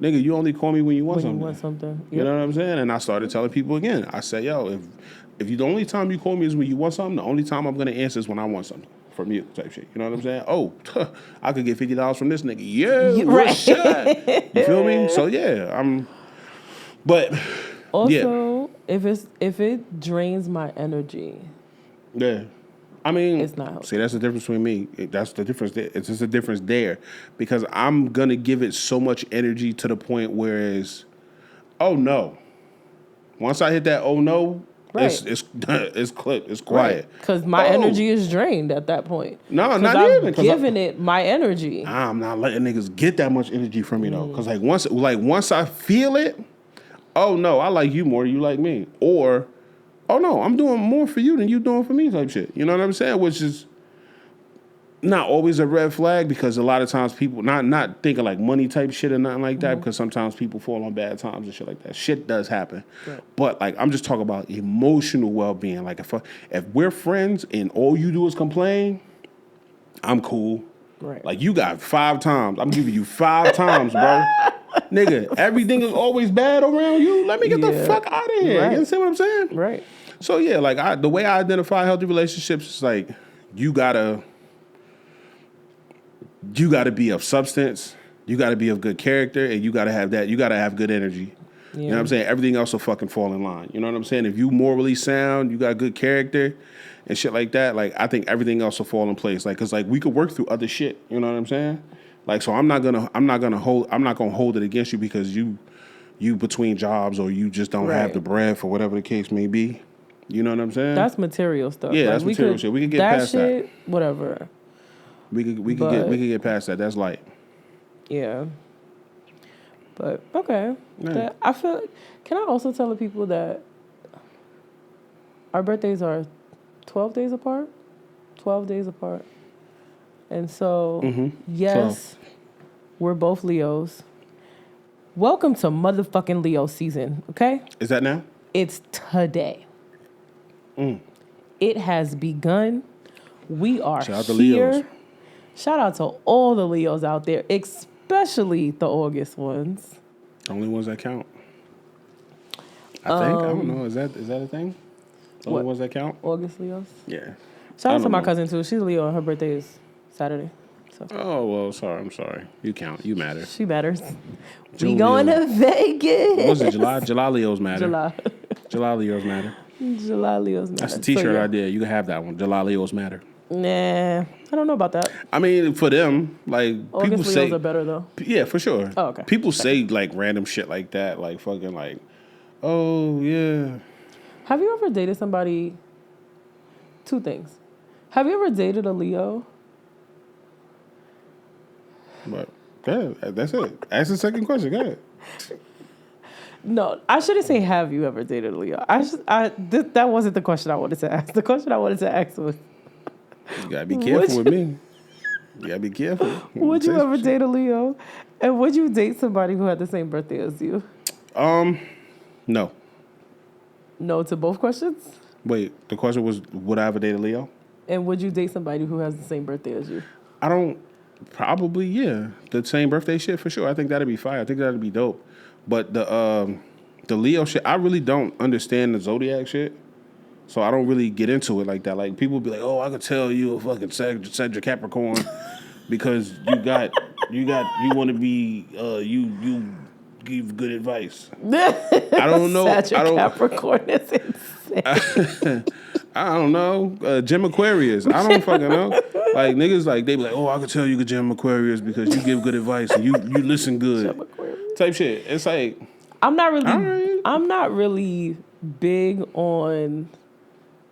nigga, you only call me when you want something. Yep. You know what I'm saying? And I started telling people again. I said, yo, if the only time you call me is when you want something, the only time I'm gonna answer is when I want something from you, type shit. You know what I'm saying? Oh, I could get $50 from this nigga. Yeah, what's up? You feel me? So yeah, but also, if it drains my energy, yeah. I mean, it's not helpful. See, that's the difference between me. That's the difference there. It's just a difference there, because I'm gonna give it so much energy to the point where it's, oh no. Once I hit that oh no, it's clipped. It's quiet. Because my energy is drained at that point. No, not even. I'm giving it my energy. I'm not letting niggas get that much energy from me though. Because once I feel it, oh no, I like you more than you like me, or, oh no, I'm doing more for you than you doing for me type shit. You know what I'm saying? Which is not always a red flag, because a lot of times people not thinking like money type shit or nothing like that, because sometimes people fall on bad times and shit like that. Shit does happen. Right. But like, I'm just talking about emotional well-being. Like if we're friends and all you do is complain, I'm cool. Right. Like, you got 5 times. I'm giving you 5 times, bro. Nigga, everything is always bad around you. Let me get the fuck out of here. Right. You understand what I'm saying? Right. So yeah, like the way I identify healthy relationships is like, you gotta be of substance, you gotta be of good character, and you gotta have that. You gotta have good energy. Yeah. You know what I'm saying? Everything else will fucking fall in line. You know what I'm saying? If you morally sound, you got good character and shit like that, like, I think everything else will fall in place. Like, cause like we could work through other shit. You know what I'm saying? Like, so I'm not gonna hold it against you because you between jobs, or you just don't have the bread for whatever the case may be. You know what I'm saying? That's material stuff. Yeah, like, that's material shit. We can get past that. Whatever. We could get past that. That's light. Yeah. But okay. I feel. Can I also tell the people that our birthdays are 12 days apart? 12 days apart. And so, yes, we're both Leos. Welcome to motherfucking Leo season, okay? Is that now? It's today. It has begun. We are Shout out to here. Leos. Shout out to all the Leos out there, especially the August ones. Only ones that count. I think. I don't know. Is that a thing? The only ones that count? August Leos? Yeah. Shout out to my cousin, too. She's a Leo, and her birthday is Saturday. So. Oh, well, sorry. I'm sorry. You count. You matter. She matters. We going to Vegas. What was it? July Leos matter. July Leos matter. July Leos matter. That's a t-shirt idea. You can have that one. July Leos matter. Nah, I don't know about that. I mean, for them, like, August people Leos say are better though. Yeah, for sure. Oh, okay. People say like random shit like that, like fucking like, oh yeah. Have you ever dated somebody? 2 things. Have you ever dated a Leo? But go ahead. That's it. Ask the second question. Go ahead. No, I shouldn't say have you ever dated a Leo. That wasn't the question I wanted to ask. The question I wanted to ask was, you gotta be careful with me. You gotta be careful. Would you ever date a Leo? And would you date somebody who had the same birthday as you? No. No to both questions? Wait, the question was, would I ever date a Leo? And would you date somebody who has the same birthday as you? I don't. Probably, yeah. The same birthday shit for sure. I think that'd be fire. I think that'd be dope. But the Leo shit, I really don't understand the zodiac shit. So I don't really get into it like that. Like people be like, "Oh, I could tell you a fucking Sag Capricorn because you want to be you give good advice." I don't know. Capricorn is insane. I don't know. Gem Aquarius. I don't fucking know. Like niggas, like they be like, "Oh, I could tell you a Gem Aquarius because you give good advice and you listen good." Gem Aquarius. Type shit. It's like I'm not really big on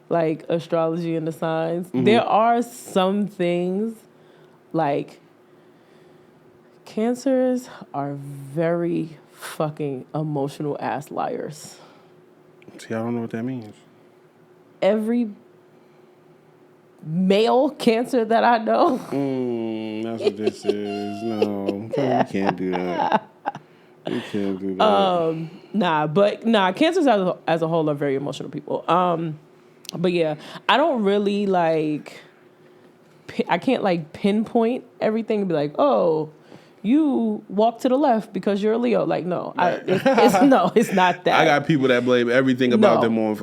like astrology and the signs. Mm-hmm. There are some things like Cancers are very fucking emotional ass liars. See, I don't know what that means. Every male Cancer that I know. That's what this is. No, you can't do that. You can't do that. Cancers as a whole are very emotional people. But yeah, I don't really like. I can't like pinpoint everything and be like, oh, you walk to the left because you're a Leo. Like, no, it's not that. I got people that blame everything about them on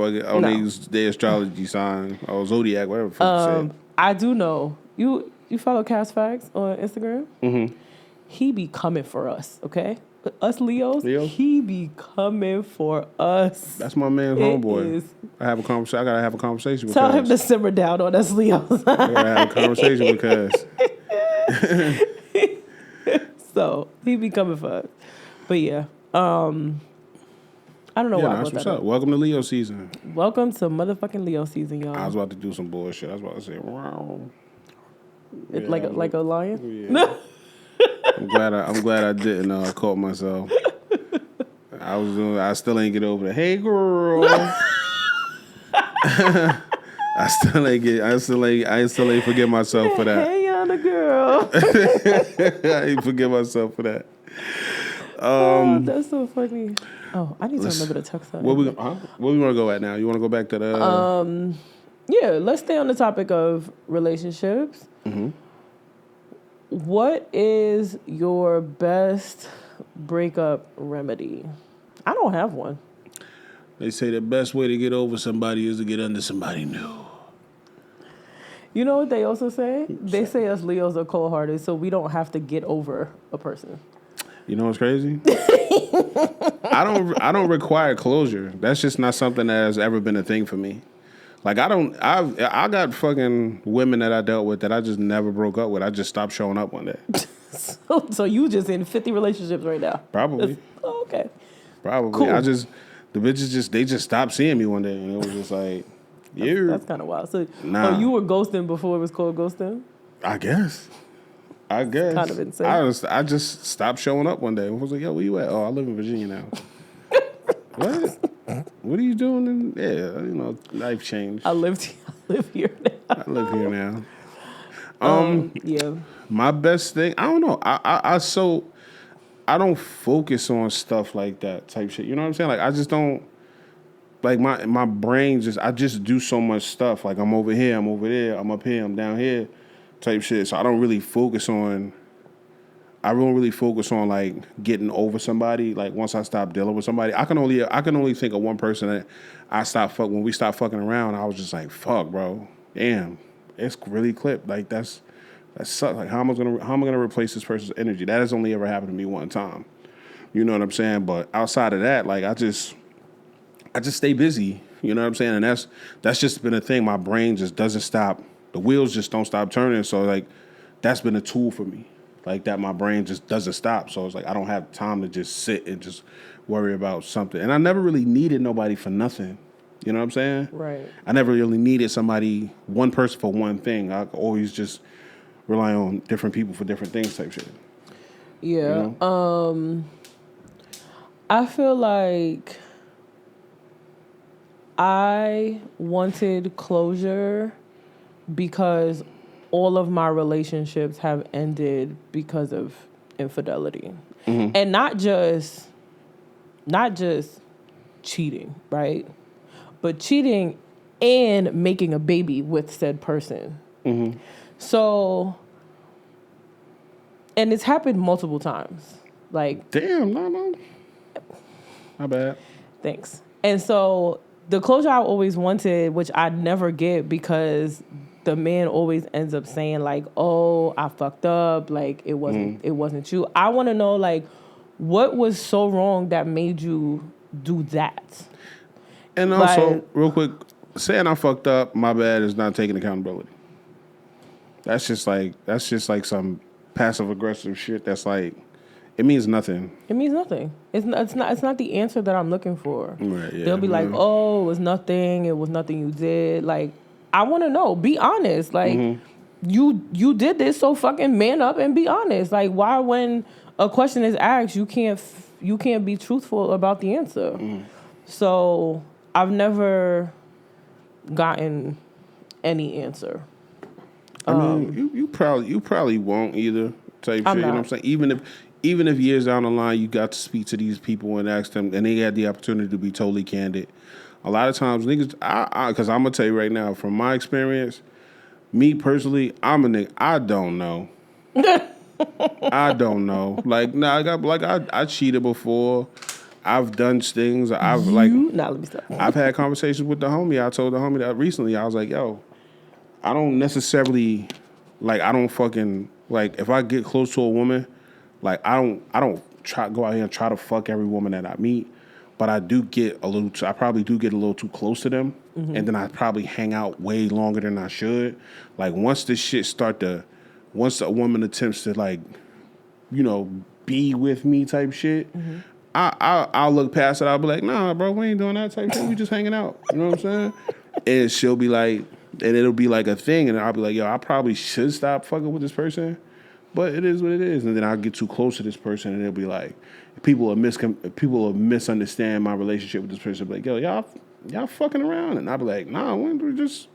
their astrology sign or zodiac, whatever the fuck you say. I do know you follow Cast Facts on Instagram. Mm-hmm. He be coming for us, okay? Us Leos, he be coming for us. That's my man's homeboy. I gotta have a conversation with Tell him to simmer down on us Leos. I gotta have a conversation with Cuz. So he be coming for us. But yeah. I don't know why I brought that up. Welcome to Leo season. Welcome to motherfucking Leo season, y'all. I was about to do some bullshit. I was about to say, wow. Like a lion? Yeah. I'm glad I didn't. I caught myself. I still ain't get over the hey girl. I still ain't forget myself for that. Hey Yana girl. I ain't forget myself for that. That's so funny. Oh, I need to remember to text that. Where we want to go at now? You want to go back to the? Yeah, let's stay on the topic of relationships. Mm-hmm. What is your best breakup remedy? I don't have one. They say the best way to get over somebody is to get under somebody new. You know what they also say? They say us Leos are cold-hearted, so we don't have to get over a person. You know what's crazy? I don't require closure. That's just not something that has ever been a thing for me. Like I got fucking women that I dealt with that I just never broke up with. I just stopped showing up one day. So you just in 50 relationships right now? Probably. Oh, okay. Probably. Cool. The bitches they just stopped seeing me one day, and it was just like, that's kind of wild. So, you were ghosting before it was called ghosting? I guess. It's kind of insane. I just stopped showing up one day. I was like, yo, where you at? Oh, I live in Virginia now. What? What are you doing? Life changed. I live here now. I live here now. Yeah. My best thing, I don't know. I don't focus on stuff like that type shit. You know what I'm saying? Like I just don't. Like my brain I just do so much stuff. Like I'm over here, I'm over there, I'm up here, I'm down here, type shit. So I don't really focus on. I don't really focus on like getting over somebody. Like once I stop dealing with somebody, I can only think of one person that when we stopped fucking around. I was just like, fuck, bro, damn, it's really clipped. Like that sucks. Like how am I gonna replace this person's energy? That has only ever happened to me one time. You know what I'm saying? But outside of that, like I just stay busy. You know what I'm saying? And that's just been a thing. My brain just doesn't stop. The wheels just don't stop turning. So like that's been a tool for me. Like that, my brain just doesn't stop. So it's like I don't have time to just sit and just worry about something. And I never really needed nobody for nothing. You know what I'm saying? Right. I never really needed one person for one thing. I always just rely on different people for different things type shit. Yeah. You know? I feel like I wanted closure because all of my relationships have ended because of infidelity. And not just cheating, right? But cheating and making a baby with said person. So, and it's happened multiple times. Like, damn, no. My bad. Thanks. And so the closure I always wanted, which I never get because the man always ends up saying like, "Oh, I fucked up. Like it wasn't you." I want to know like what was so wrong that made you do that. And also, real quick, saying I fucked up, my bad, is not taking accountability. That's just like some passive aggressive shit. That's like, it means nothing. It means nothing. It's not the answer that I'm looking for. Right, yeah. They'll be like, "Oh, it was nothing. It was nothing you did." Like, I want to know. Be honest. Like, you did this, so fucking man up and be honest. Like, why when a question is asked, you can't be truthful about the answer. So I've never gotten any answer. I mean, you probably won't either. Type shit. You know what I'm saying? Even if years down the line you got to speak to these people and ask them, and they had the opportunity to be totally candid. A lot of times, niggas, because I'm gonna tell you right now, from my experience, me personally, I'm a nigga. I don't know. I don't know. Like, I cheated before. I've done things. Let me stop. I've had conversations with the homie. I told the homie that recently. I was like, yo, I don't necessarily, like, I don't fucking, like, if I get close to a woman, like, I don't go out here and try to fuck every woman that I meet, but I probably do get a little too close to them, and then I probably hang out way longer than I should. Like, once a woman attempts to, like, you know, be with me type shit, I'll look past it. I'll be like, nah, bro, we ain't doing that type shit. We just hanging out. You know what I'm saying? And she'll be like, and it'll be like a thing, and I'll be like, yo, I probably should stop fucking with this person, but it is what it is. And then I'll get too close to this person, and it'll be like, people will misunderstand my relationship with this person. Be like, yo, y'all fucking around, and I'll be like, nah, we just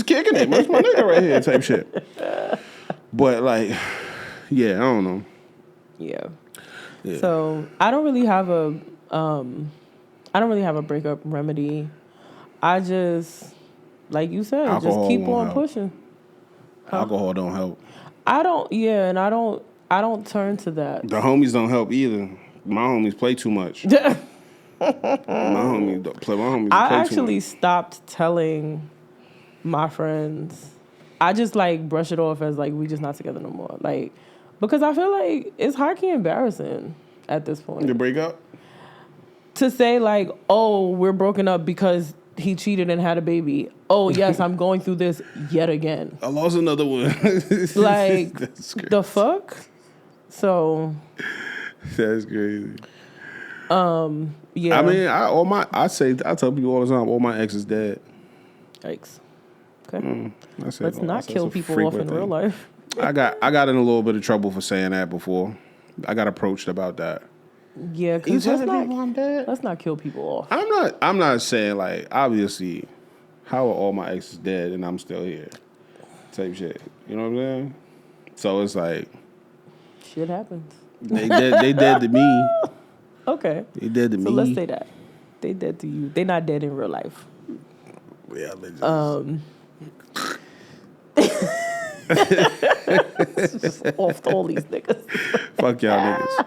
kicking it. That's my nigga right here, type shit. But like, yeah, I don't know. Yeah. So I don't really have a breakup remedy. I just, like you said, Alcohol just keep on help. pushing. Alcohol don't help. I don't turn to that. The homies don't help either. My homies play too much. My homies play too much. I actually stopped telling my friends. I just like brush it off as like we just not together no more. Like, because I feel like it's hardly embarrassing at this point. To break up? To say like, oh, we're broken up because he cheated and had a baby. Oh, yes, I'm going through this yet again. I lost another one. Like, the fuck? So. That's crazy. Yeah. I mean, I tell people all the time, all my ex is dead. Yikes. Okay. Let's not kill people off in real life. I got in a little bit of trouble for saying that before. I got approached about that. Yeah, because let's not kill people off. I'm not saying, like, obviously, how are all my exes dead and I'm still here? Type shit. You know what I'm saying? So it's like, shit happens. They dead to me. Okay. They dead to me. So let's say that. They dead to you. They not dead in real life. Yeah, they just off all these niggas. Fuck y'all niggas.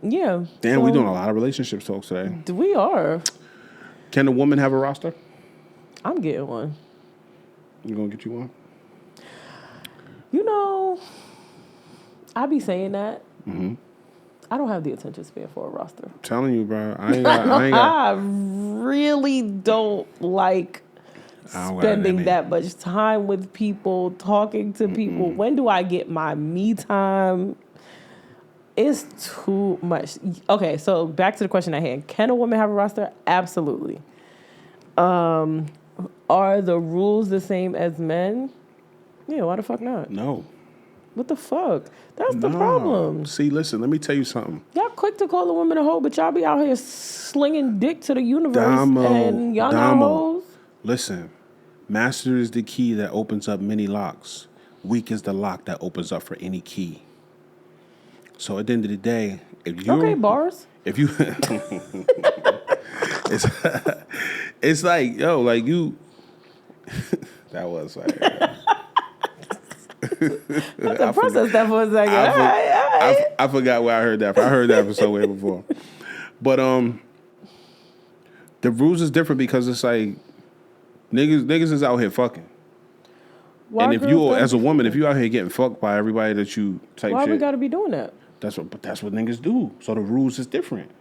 Yeah. Damn, we doing a lot of relationship talks today. We are. Can a woman have a roster? I'm getting one. You gonna get you one? You know, I be saying that. Mm-hmm. I don't have the attention span for a roster. I'm telling you, bro. I really don't like spending that much time with people, talking to people. When do I get my me time? It's too much. Okay, so back to the question at hand. Can a woman have a roster? Absolutely. Are the rules the same as men? Yeah, why the fuck not? No. What the fuck? That's the problem. See, listen, let me tell you something. Y'all quick to call a woman a hoe, but y'all be out here slinging dick to the universe and y'all not hoes. Listen, master is the key that opens up many locks. weak is the lock that opens up for any key. So at the end of the day, if you Okay, bars. if you it's it's like, yo, like you that was like Let them process that for a second. All right. I forgot where I heard that from. I heard that from somewhere before. But the rules is different because it's like niggas is out here fucking. Why And if you, as a woman, if you out here getting fucked by everybody that you type why shit, we gotta be doing that? that's what niggas do. So the rules is different.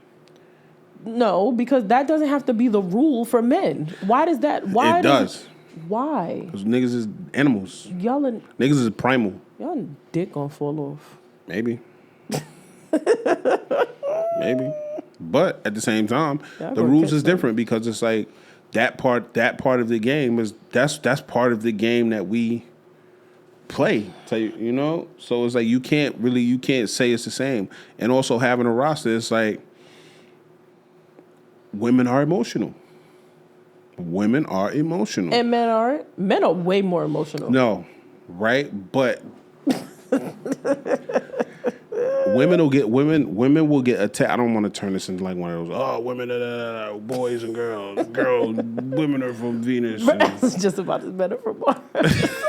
No, because that doesn't have to be the rule for men. Why does that? Why It does. Why? Because niggas is animals. Niggas is primal. y'all dick gonna fall off. Maybe. Maybe. But at the same time, the rules is different because it's like that part of the game is that's part of the game that we play. So, you know? So it's like you can't say it's the same. And also having a roster, it's like women are emotional. Women are emotional. And men aren't. Men are way more emotional. No. Right? But women will get attacked. I don't want to turn this into like one of those, women are boys and girls. Women are from Venus. I was just about to better for Mars.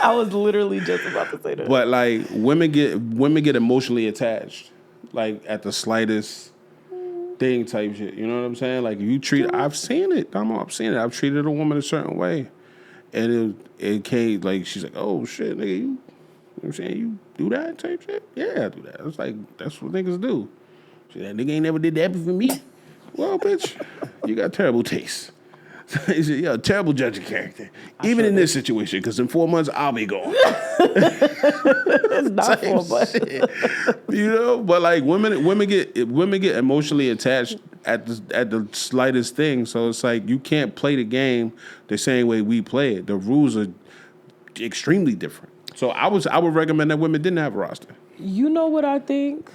I was literally just about to say that. But like women get emotionally attached, like at the slightest thing type shit. You know what I'm saying? Like if you treat, I've seen it. I've seen it. I've treated a woman a certain way, and it came like she's like, oh shit, nigga, you know what I'm saying? You do that type shit? Yeah, I do that. It's like, that's what niggas do. She that nigga ain't never did that for me. Well, bitch, you got terrible taste. You're a terrible judge of character. Even in this situation, because in 4 months, I'll be gone. It's not 4 months. You know? But like women get emotionally attached at the slightest thing. So it's like you can't play the game the same way we play it. The rules are extremely different. So I would recommend that women didn't have a roster. You know what I think?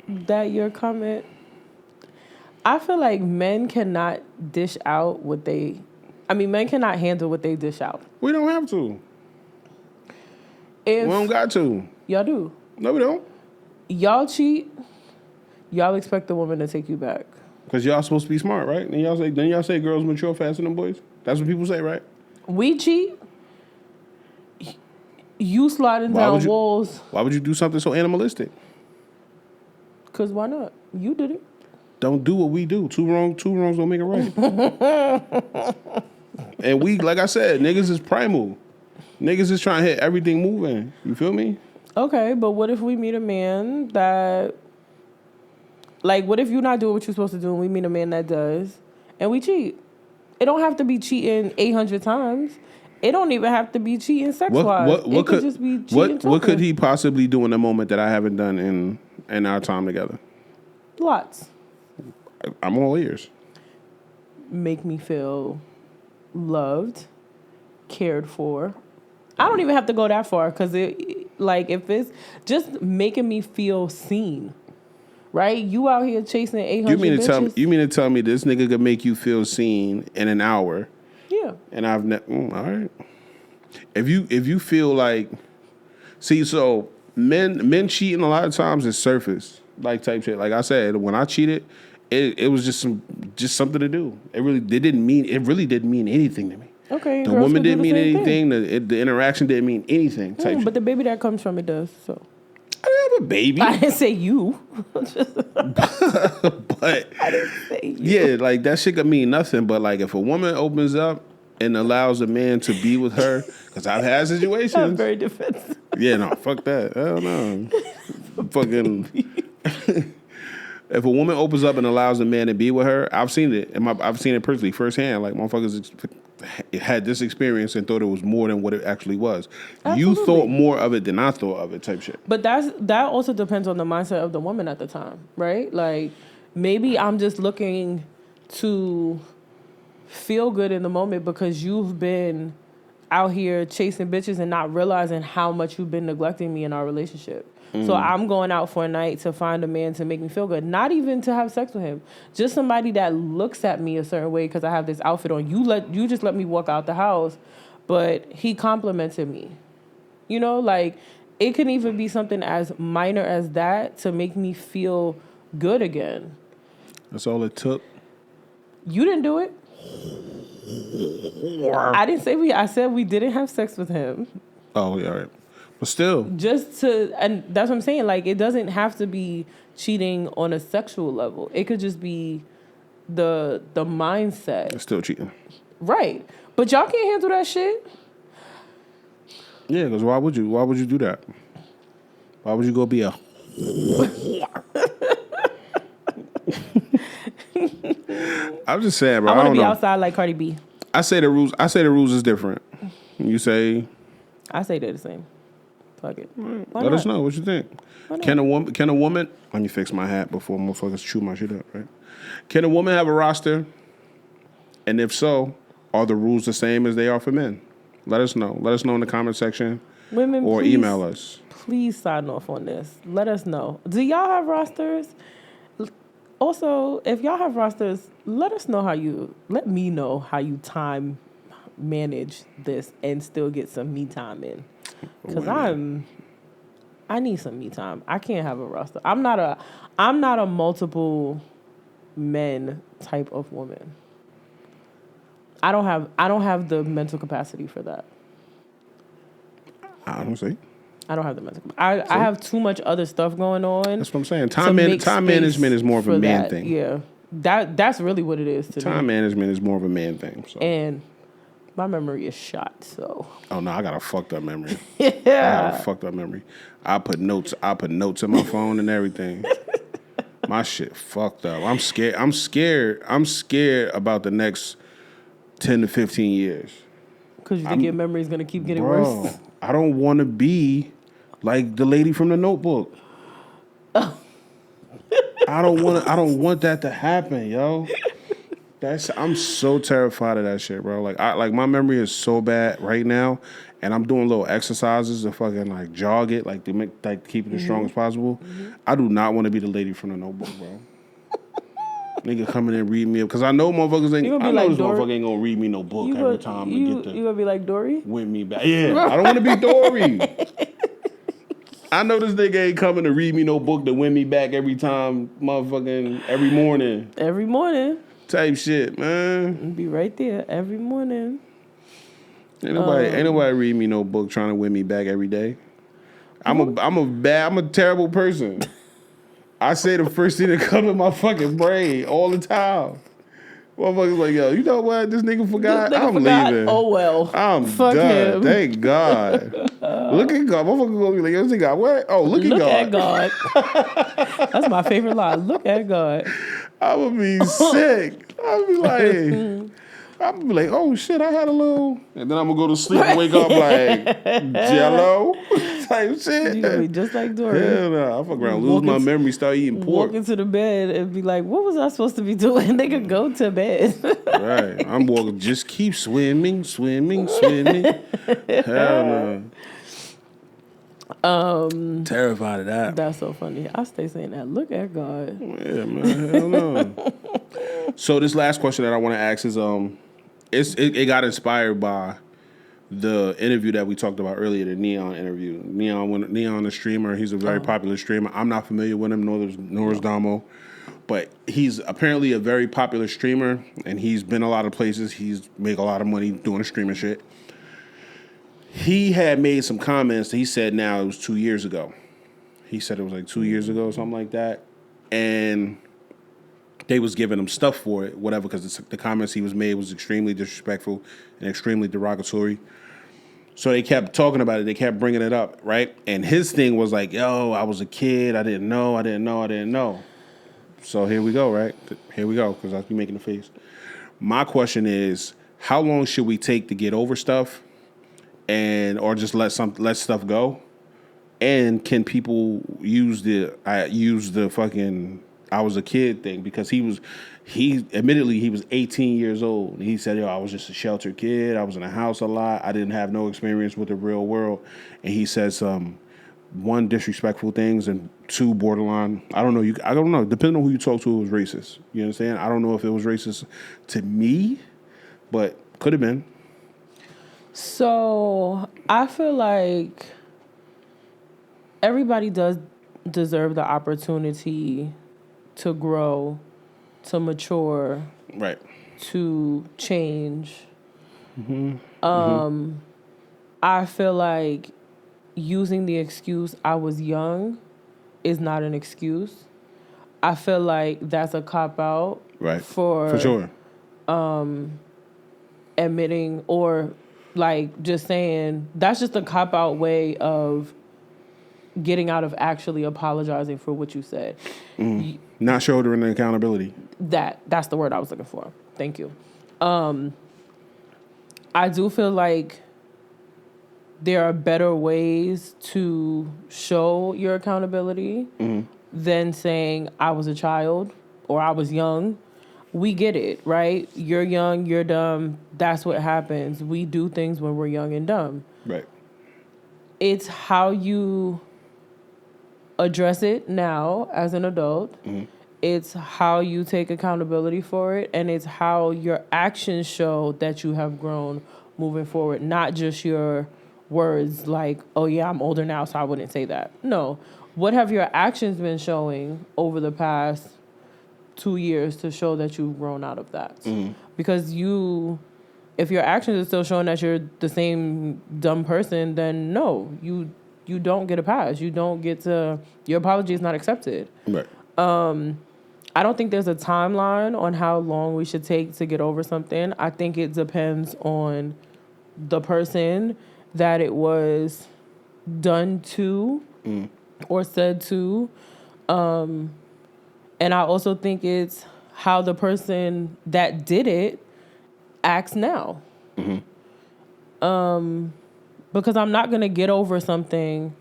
That your comment. I feel like men cannot dish out men cannot handle what they dish out. We don't have to. We don't got to. Y'all do. No, we don't. Y'all cheat. Y'all expect the woman to take you back. Because y'all supposed to be smart, right? And y'all say girls mature faster than boys? That's what people say, right? We cheat. You sliding down walls. Why would you do something so animalistic? Because why not? You did it. Don't do what we do. Two wrongs don't make it right. And we, like I said, niggas is primal. Niggas is trying to hit everything moving. You feel me? Okay, but what if we meet a man that... Like, what if you're not doing what you're supposed to do and we meet a man that does and we cheat? It don't have to be cheating 800 times. It don't even have to be cheating sex-wise. It could just be cheating what could he possibly do in a moment that I haven't done in our time together? Lots. I'm all ears. Make me feel loved, cared for. I don't even have to go that far because if it's just making me feel seen, right? You out here chasing 800 bitches. You mean to tell me this nigga could make you feel seen in an hour? Yeah. And I've all right. If you feel like, see, so men cheating a lot of times is surface like type shit. Like I said, when I cheated, it was just something to do. It really didn't mean anything to me. Okay. The woman didn't mean anything. The interaction didn't mean anything. Type but the baby that comes from it does. So I didn't have a baby. I didn't say you. But I didn't say you. Yeah, like that shit could mean nothing. But like if a woman opens up and allows a man to be with her, because I've had situations. I'm very defensive. Yeah, no, fuck that. Hell no. Fucking. If a woman opens up and allows a man to be with her, I've seen it. I've seen it personally, firsthand. Like motherfuckers had this experience and thought it was more than what it actually was. Absolutely. You thought more of it than I thought of it, type shit. But that also depends on the mindset of the woman at the time, right? Like maybe I'm just looking to feel good in the moment because you've been out here chasing bitches and not realizing how much you've been neglecting me in our relationship. So I'm going out for a night to find a man to make me feel good. Not even to have sex with him. Just somebody that looks at me a certain way because I have this outfit on. You just let me walk out the house, but he complimented me. You know, like it can even be something as minor as that to make me feel good again. That's all it took. You didn't do it. I didn't say we. I said we didn't have sex with him. Oh, yeah, all right. But still. Just to, and that's what I'm saying. Like, it doesn't have to be cheating on a sexual level. It could just be the mindset. It's still cheating. Right. But y'all can't handle that shit. Yeah, because why would you? Why would you do that? Why would you go be a... I'm just saying, bro. I want to be know. outside like Cardi B. I say the rules is different. You say... I say they're the same. Fuck it. Let us know what you think. Can a woman... Let me fix my hat before motherfuckers chew my shit up, right? Can a woman have a roster? And if so, are the rules the same as they are for men? Let us know. Let us know in the comment section. Women, or please, email us. Please sign off on this. Let us know. Do y'all have rosters? Also, if y'all have rosters, let me know how you time manage this and still get some me time in. Because I need some me time. I can't have a roster. I'm not a multiple men type of woman. I don't have the mental capacity for that. I don't see. I don't have the mental capacity. I have too much other stuff going on. That's what I'm saying. Time management is more of a man thing. Yeah. That's really what it is to me. Time management is more of a man thing. So. And my memory is shot, so. Oh no, I got a fucked up memory. Yeah. I got a fucked up memory. I put notes in my phone and everything. My shit fucked up. I'm scared. I'm scared about the next 10 to 15 years. Because you think your memory is going to keep getting worse? I don't want to be like the lady from The Notebook. I don't want that to happen, yo. I'm so terrified of that shit, bro. Like my memory is so bad right now, and I'm doing little exercises to fucking like jog it, like to keep it as strong as possible. Mm-hmm. I do not want to be the lady from The Notebook, bro. Nigga come in and read me up because I know motherfuckers ain't. I know this motherfucker ain't gonna read me no book every time. You gonna be like Dory? Win me back. Yeah, I don't want to be Dory. I know this nigga ain't coming to read me no book to win me back every time, motherfucking every morning. Every morning. Type shit, man. Be right there every morning. Ain't nobody read me no book trying to win me back every day. I'm a terrible person. I say the first thing that come in my fucking brain all the time. Motherfuckers like, yo, you know what? This nigga forgot. I'm leaving. Oh well. I'm Fuck done. him. Thank God. Look at God. Motherfuckers gonna be like, yo, this nigga, what? Oh, look at God. That's my favorite line. Look at God. I would be sick. I'd be like, oh shit, I had a little, and then I'm gonna go to sleep and wake up like Jello type shit. You gonna be just like Dory. Hell no, I fuck around, lose my memory, start eating pork. Walk into the bed and be like, what was I supposed to be doing? They could go to bed. Right, I'm walking, just keep swimming. Hell no. Terrified of that. That's so funny. I stay saying that. Look at God. Yeah, man. Hell no. So this last question that I want to ask is, it got inspired by the interview that we talked about earlier, the Neon interview. Neon, a streamer. He's a very popular streamer. I'm not familiar with him, nor is Domo. But he's apparently a very popular streamer, and he's been a lot of places. He's made a lot of money doing the streaming shit. He had made some comments that he said now it was 2 years ago. He said it was like 2 years ago or something like that. And they was giving him stuff for it, whatever, because the comments he was made was extremely disrespectful and extremely derogatory. So they kept talking about it. They kept bringing it up, right? And his thing was like, yo, I was a kid. I didn't know. So here we go, right? Here we go, because I'll be making the face. My question is, how long should we take to get over stuff? Or just let stuff go, and can people use the fucking I was a kid thing, because he admittedly he was 18 years old. He said, yo, I was just a sheltered kid. I was in a house a lot. I didn't have no experience with the real world. And he says one, disrespectful things, and two, borderline. I don't know. Depending on who you talk to, it was racist. You understand? I don't know if it was racist to me, but could have been. So I feel like everybody does deserve the opportunity to grow, to mature, Right. to change. I feel like using the excuse I was young is not an excuse. I feel like that's a cop out Right. for For sure. admitting or like just saying that's just a cop out way of getting out of actually apologizing for what you said. Not shouldering the accountability. That's the word I was looking for. Thank you. I do feel like there are better ways to show your accountability than saying I was a child or I was young. We get it, right? You're young, you're dumb. That's what happens. We do things when we're young and dumb. Right. It's how you address it now as an adult. It's how you take accountability for it, and it's how your actions show that you have grown moving forward, not just your words like, oh yeah, I'm older now, so I wouldn't say that. No. What have your actions been showing over the past 2 years to show that you've grown out of that? Because if your actions are still showing that you're the same dumb person, then no, you don't get a pass. You don't get to, your apology is not accepted. Right. I don't think there's a timeline on how long we should take to get over something. I think it depends on the person that it was done to or said to. And I also think it's how the person that did it acts now. Because I'm not going to get over something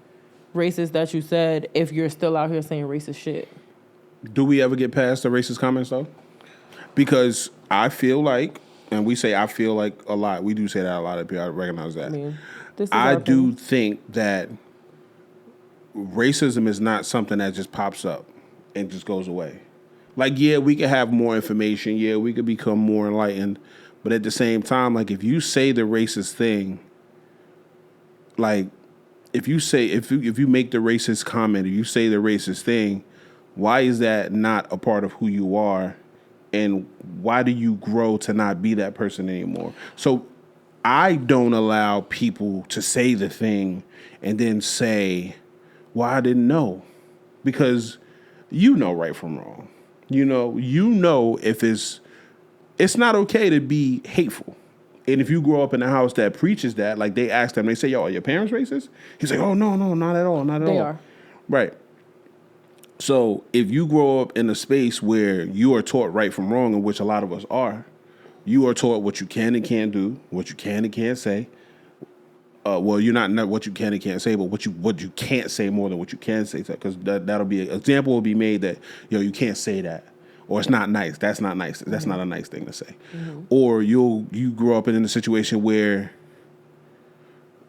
racist that you said if you're still out here saying racist shit. Do we ever get past the racist comments, though? Because I feel like, and we say I feel like a lot. We do say that a lot of people. I recognize that. I mean, this is I our do opinion. think that racism is not something that just pops up and just goes away. Like, yeah, we could have more information. Yeah, we could become more enlightened. But at the same time, like, if you say the racist thing, like, if you make the racist comment or you say the racist thing, why is that not a part of who you are? And why do you grow to not be that person anymore? So I don't allow people to say the thing and then say, well, I didn't know. Because you know right from wrong. You know if it's not okay to be hateful. And if you grow up in a house that preaches that, like they ask them, they say, yo, are your parents racist? He's like, oh, no, not at all, not at all. They are. Right. So if you grow up in a space where you are taught right from wrong, in which a lot of us are, you are taught what you can and can't do, what you can and can't say. Well, you're not what you can and can't say, but what you can't say more than what you can say. Because that'll be an example will be made that, you can't say that. Or it's not nice. That's not nice. That's not a nice thing to say. Or you grow up in a situation where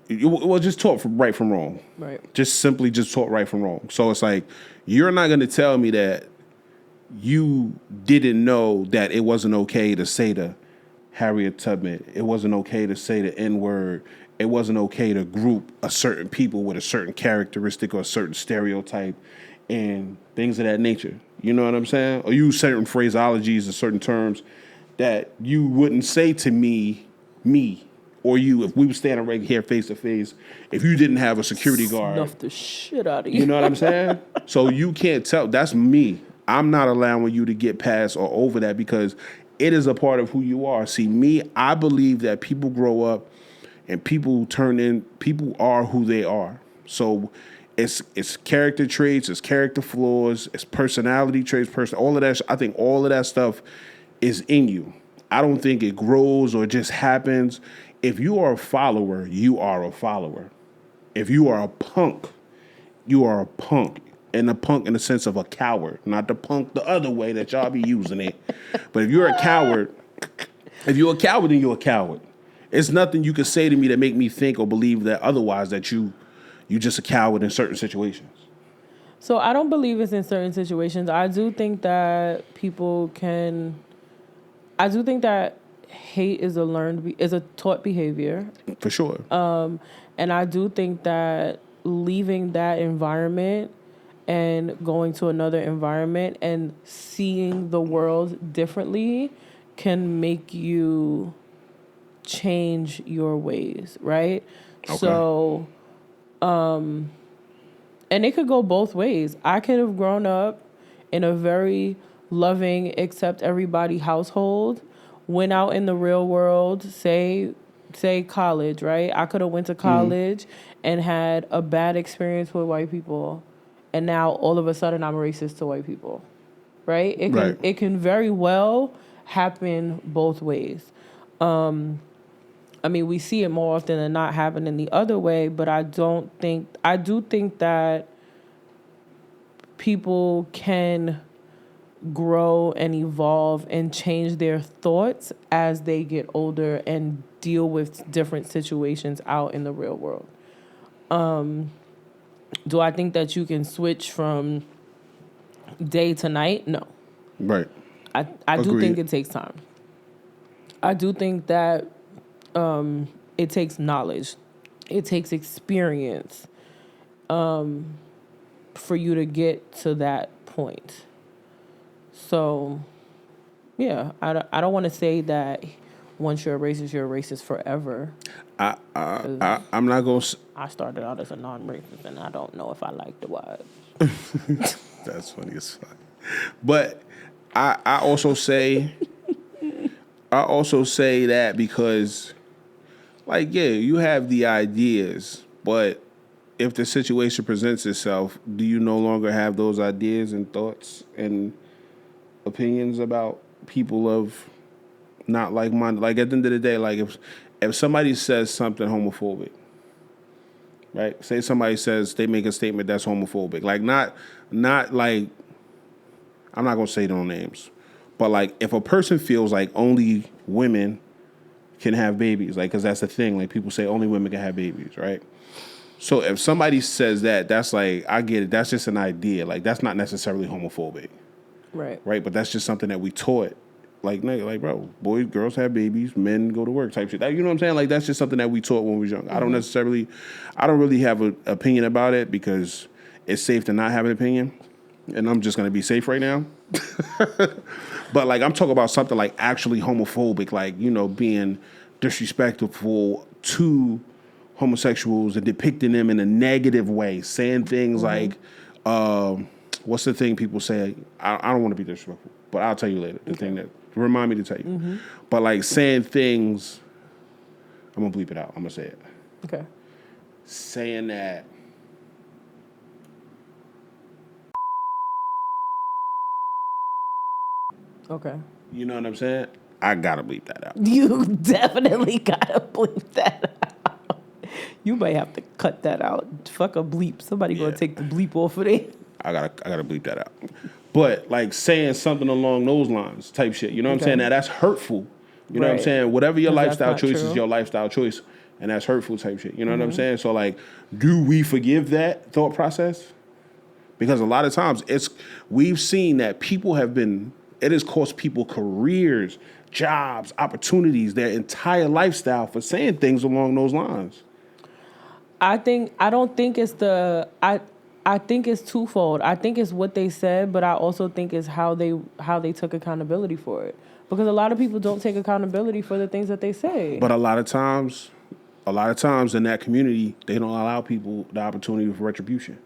just taught right from wrong. Right. Just simply taught right from wrong. So it's like, you're not going to tell me that you didn't know that it wasn't okay to say the Harriet Tubman. It wasn't okay to say the N-word. It wasn't okay to group a certain people with a certain characteristic or a certain stereotype and things of that nature. You know what I'm saying? Or use certain phraseologies or certain terms that you wouldn't say to me, or you, if we were standing right here face to face, if you didn't have a security guard. Snuff the shit out of you. You know what I'm saying? So you can't tell. That's me. I'm not allowing you to get past or over that because it is a part of who you are. See, me, I believe that people grow up and people are who they are. So it's character traits, it's character flaws, it's personality traits, all of that. I think all of that stuff is in you. I don't think it grows or just happens. If you are a follower, you are a follower. If you are a punk, you are a punk. And a punk in the sense of a coward, not the punk the other way that y'all be using it. But if you're a coward, then you're a coward. It's nothing you can say to me that make me think or believe that otherwise, that you just a coward in certain situations. So I don't believe it's in certain situations. I do think that hate is a taught behavior. For sure. And I do think that leaving that environment and going to another environment and seeing the world differently can make you change your ways, right? Okay. So, and it could go both ways. I could have grown up in a very loving, accept everybody household, went out in the real world, say college, right? I could have went to college and had a bad experience with white people, and now all of a sudden I'm racist to white people, right? Right. It can very well happen both ways. I mean, we see it more often than not happening the other way, but I do think that people can grow and evolve and change their thoughts as they get older and deal with different situations out in the real world. Do I think that you can switch from day to night? No. Right. I do Agreed. think it takes time. I do think that it takes knowledge. It takes experience for you to get to that point. So, yeah, I don't want to say that once you're a racist forever. I'm not going to... I started out as a non-racist, and I don't know if I like the word. That's funny as fuck. But I also say... I also say that because, like, yeah, you have the ideas, but if the situation presents itself, do you no longer have those ideas and thoughts and opinions about people of not like-minded? Like, at the end of the day, like, if somebody says something homophobic, right? Say somebody says, they make a statement that's homophobic. Like, not like, I'm not going to say no names, but, like, if a person feels like only women can have babies, like, because that's the thing. Like, people say only women can have babies, right? So if somebody says that, that's like, I get it. That's just an idea. Like, that's not necessarily homophobic. Right. Right? But that's just something that we taught. Like, nigga, like, bro, boys, girls have babies, men go to work type shit. Like, you know what I'm saying? Like, that's just something that we taught when we was young. I don't really have an opinion about it because it's safe to not have an opinion. And I'm just going to be safe right now. But, like, I'm talking about something like actually homophobic, like, you know, being disrespectful to homosexuals and depicting them in a negative way, saying things like, what's the thing people say? I don't want to be disrespectful, but I'll tell you later. The thing that remind me to tell you. But, like, saying things, I'm gonna bleep it out. I'm gonna say it. Okay. Saying that. Okay. You know what I'm saying? I gotta bleep that out. You definitely gotta bleep that out. You might have to cut that out. Fuck a bleep. Somebody gonna take the bleep off of there. I gotta bleep that out. But, like, saying something along those lines type shit. You know what I'm saying? Now, that's hurtful. You know what I'm saying? Whatever your lifestyle choice is your lifestyle choice, and that's hurtful type shit. You know what I'm saying? So, like, do we forgive that thought process? Because a lot of times we've seen that it has cost people careers, jobs, opportunities, their entire lifestyle for saying things along those lines. I think it's twofold. I think it's what they said, but I also think it's how they took accountability for it. Because a lot of people don't take accountability for the things that they say. But a lot of times in that community, they don't allow people the opportunity for retribution.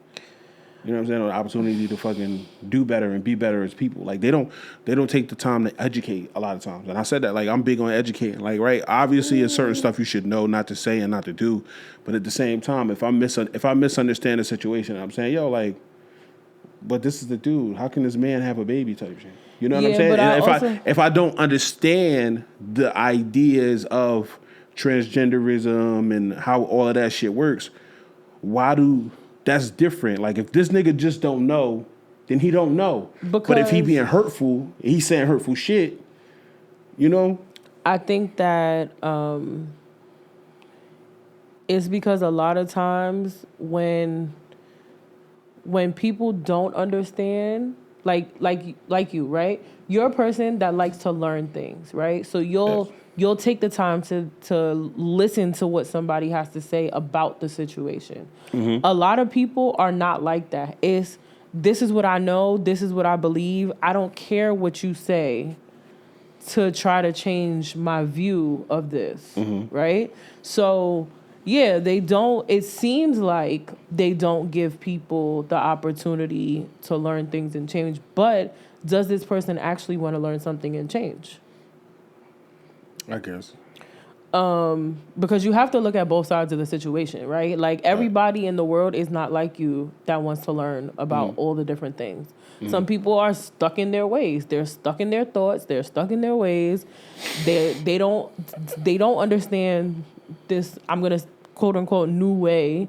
You know what I'm saying? Or the opportunity to fucking do better and be better as people. Like, they don't take the time to educate a lot of times. And I said that, like, I'm big on educating. Like, right, obviously there's certain stuff you should know not to say and not to do. But at the same time, if I misunderstand the situation, I'm saying, yo, like, but this is the dude. How can this man have a baby type shit? You know what I'm saying? And if I don't understand the ideas of transgenderism and how all of that shit works, that's different. Like, if this nigga just don't know, then he don't know. But if he being hurtful, he's saying hurtful shit, you know? I think that it's because a lot of times when people don't understand, like you, right? You're a person that likes to learn things, right? So Yes. you'll take the time to listen to what somebody has to say about the situation. A lot of people are not like that. This is what I know, this is what I believe. I don't care what you say to try to change my view of this, right? So, yeah, it seems like they don't give people the opportunity to learn things and change, but does this person actually want to learn something and change? I guess. Because you have to look at both sides of the situation, right? Like everybody in the world is not like you that wants to learn about all the different things. Some people are stuck in their ways. They're stuck in their thoughts. They're stuck in their ways. They don't understand this, I'm gonna quote unquote new way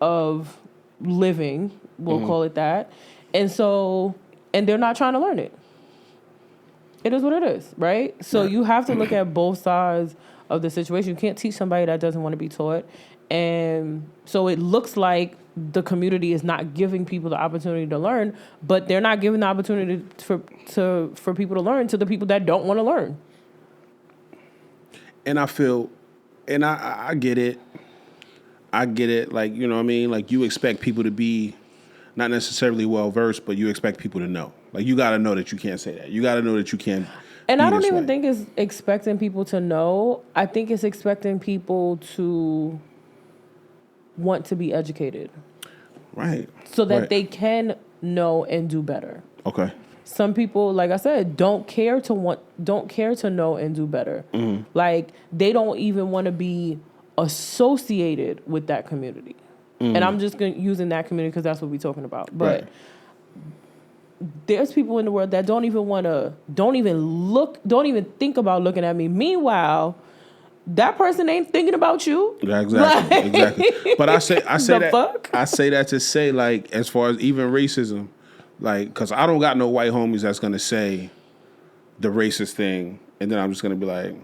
of living. We'll call it that. And they're not trying to learn it. It is what it is, right? So you have to look at both sides of the situation. You can't teach somebody that doesn't want to be taught. And so it looks like the community is not giving people the opportunity to learn, but they're not giving the opportunity for people to learn to the people that don't want to learn. And I feel, and I get it. I get it. Like, you know what I mean? Like, you expect people to be not necessarily well versed, but you expect people to know. Like, you got to know that you can't say that. You got to know that you can't. And I don't even think it's expecting people to know. I think it's expecting people to want to be educated. Right. So that they can know and do better. Okay. Some people, like I said, don't care to know and do better. Like they don't even want to be associated with that community. And I'm just using that community because that's what we're talking about. But there's people in the world that don't even think about looking at me. Meanwhile, that person ain't thinking about you. Yeah, exactly. Exactly. But I say that fuck? I say that to say, like, as far as even racism, like, because I don't got no white homies that's gonna say the racist thing, and then I'm just gonna be like,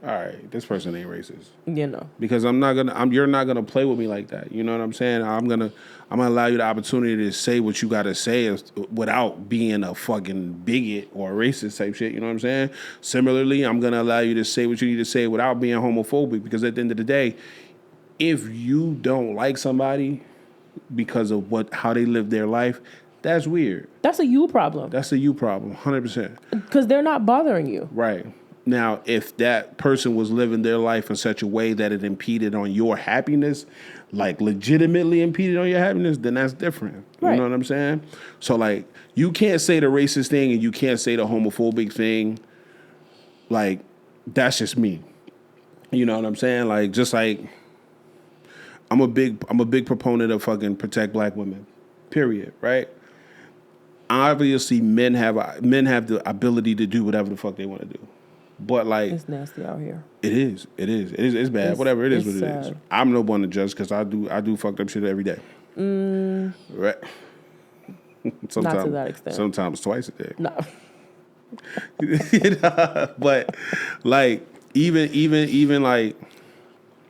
all right, this person ain't racist. You know. Because you're not gonna play with me like that. You know what I'm saying? I'm gonna allow you the opportunity to say what you gotta say without being a fucking bigot or a racist type shit. You know what I'm saying? Similarly, I'm gonna allow you to say what you need to say without being homophobic. Because at the end of the day, if you don't like somebody because of how they live their life, that's weird. That's a you problem. That's a you problem, 100%. Because they're not bothering you. Right. Now, if that person was living their life in such a way that it impeded on your happiness, like legitimately impeded on your happiness, then that's different. You know what I'm saying? So, like, you can't say the racist thing and you can't say the homophobic thing. Like, that's just me. You know what I'm saying? Like, just like, I'm a big proponent of fucking protect black women. Period. Right? Obviously, men have the ability to do whatever the fuck they want to do. But like, it's nasty out here. It is. It's bad. Whatever it is, what it is. I'm no one to judge because I do fucked up shit every day. Right. Sometimes, not to that extent. Sometimes twice a day. No. But like even like,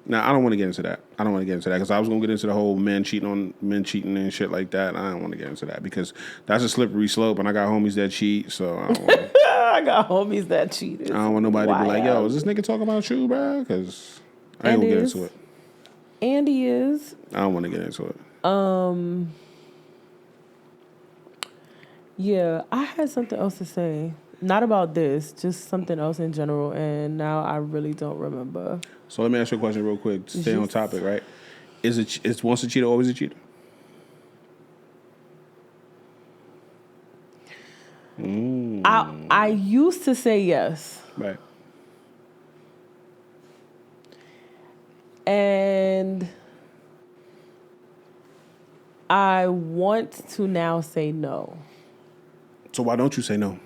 now I don't want to get into that. Because I was gonna get into the whole men cheating and shit like that. I don't want to get into that because that's a slippery slope, and I got homies that cheat, so I don't want. I got homies that cheated. I don't want nobody to be like, yo, is this nigga talking about you, bro? Because I ain't gonna get into it. And he is. I don't want to get into it. Yeah, I had something else to say. Not about this, just something else in general, and now I really don't remember. So let me ask you a question real quick. Stay on topic, right? Is once a cheater always a cheater? I used to say yes. Right. And I want to now say no. So why don't you say no?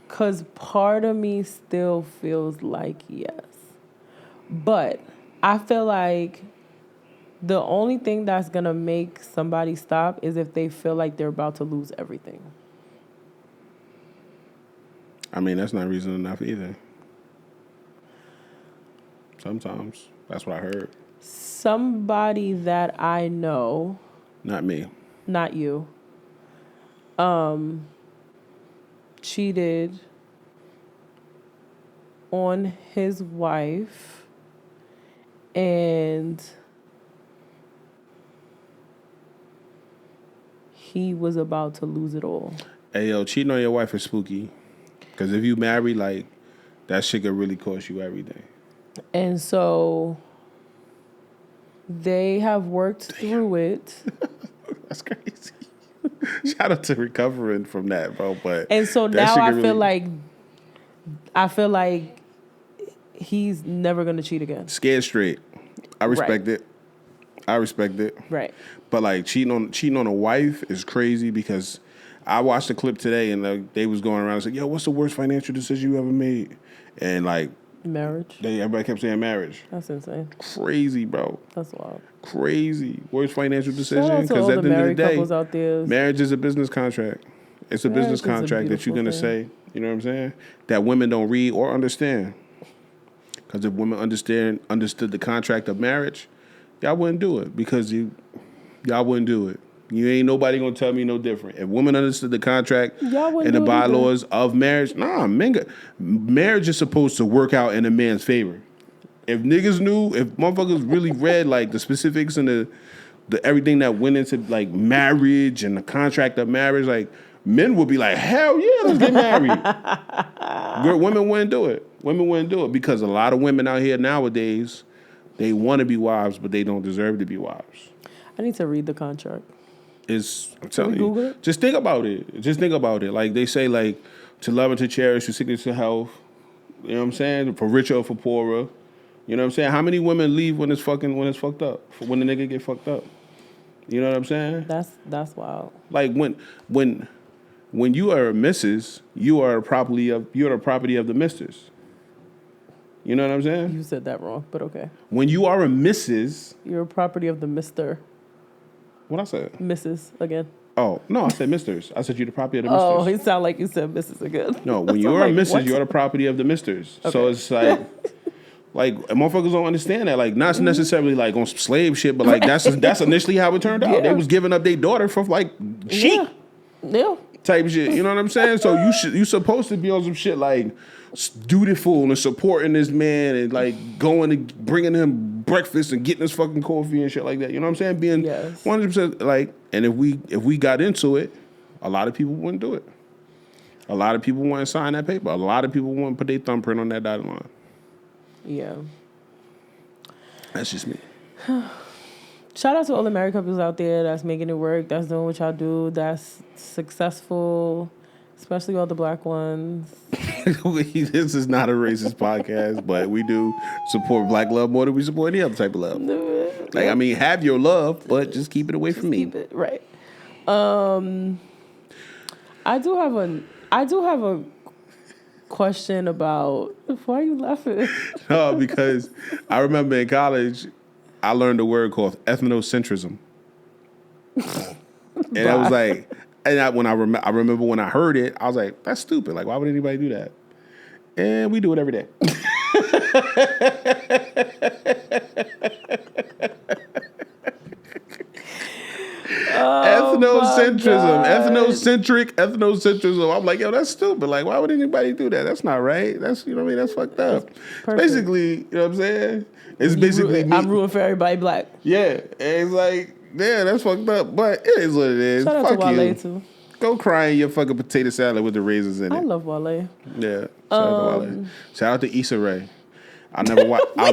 Because part of me still feels like yes. But I feel like the only thing that's going to make somebody stop is if they feel like they're about to lose everything. I mean, that's not reason enough either. Sometimes. That's what I heard. Somebody that I know. Not me. Not you. cheated on his wife, and he was about to lose it all. Hey, yo, cheating on your wife is spooky. Because if you marry, like, that shit could really cost you everything. And so they have worked through it. That's crazy. Shout out to recovering from that, bro. But And so now I feel like he's never gonna cheat again. Scared straight. I respect it. I respect it. Right. But like cheating on a wife is crazy because I watched a clip today and they was going around and said, "Yo, what's the worst financial decision you ever made?" And like marriage. Everybody kept saying marriage. That's insane. Crazy, bro. That's wild. Crazy. Worst financial decision Because at the end of the day, out there, marriage is a business contract. It's a business contract that you're gonna say. You know what I'm saying? That women don't read or understand. Because if women understood the contract of marriage, y'all wouldn't do it. Because y'all wouldn't do it. You ain't nobody gonna tell me no different. If women understood the contract and the bylaws of marriage, marriage is supposed to work out in a man's favor. If niggas knew, if motherfuckers really read like the specifics and the everything that went into like marriage and the contract of marriage, like men would be like, hell yeah, let's get married. Women wouldn't do it. Women wouldn't do it because a lot of women out here nowadays, they want to be wives, but they don't deserve to be wives. I need to read the contract. I'm telling you, just think about it. Just think about it. Like they say, like to love and to cherish, to sickness to health. You know what I'm saying? For richer or for poorer. You know what I'm saying? How many women leave when it's fucked up? When the nigga get fucked up. You know what I'm saying? That's wild. Like when you are a missus, you're the property of the misters. You know what I'm saying? You said that wrong, but okay. When you are a missus, you're a property of the mister. What I said? Mrs. again. Oh, no, I said misters. I said you're the property of the misters. Oh, it sounded like you said Mrs. again. No, when you're a missus, you're the property of the misters. Okay. So it's like motherfuckers don't understand that. Like, not necessarily like on slave shit, but like that's initially how it turned out. Yeah. They was giving up their daughter for like sheep. Yeah. Type shit. You know what I'm saying? So you supposed to be on some shit like dutiful and supporting this man and like going and bringing him breakfast and getting his fucking coffee and shit like that. You know what I'm saying? Being 100% like, and if we got into it, a lot of people wouldn't do it. A lot of people wouldn't sign that paper. A lot of people wouldn't put their thumbprint on that dotted line. Yeah. That's just me. Shout out to all the married couples out there that's making it work, that's doing what y'all do, that's successful, especially all the black ones. This is not a racist podcast, but we do support black love more than we support any other type of love. Like, I mean, have your love, but just keep it away from me. Keep it, right. I do have a question about, why are you laughing? No, because I remember in college, I learned a word called ethnocentrism. And I was like, and I remember when I heard it, I was like, that's stupid. Like, why would anybody do that? And we do it every day. Ethnocentrism. I'm like, yo, that's stupid. Like, why would anybody do that? That's not right. That's, you know what I mean? That's fucked up. Basically, you know what I'm saying? It's basically me. I'm rooting for everybody black. Yeah. And it's like, yeah, that's fucked up. But it is what it is. Shout out to Wale, too. Go cry in your fucking potato salad with the raisins in it. I love Wale. Yeah. Shout out to Wale. Shout out to Issa Rae. I'll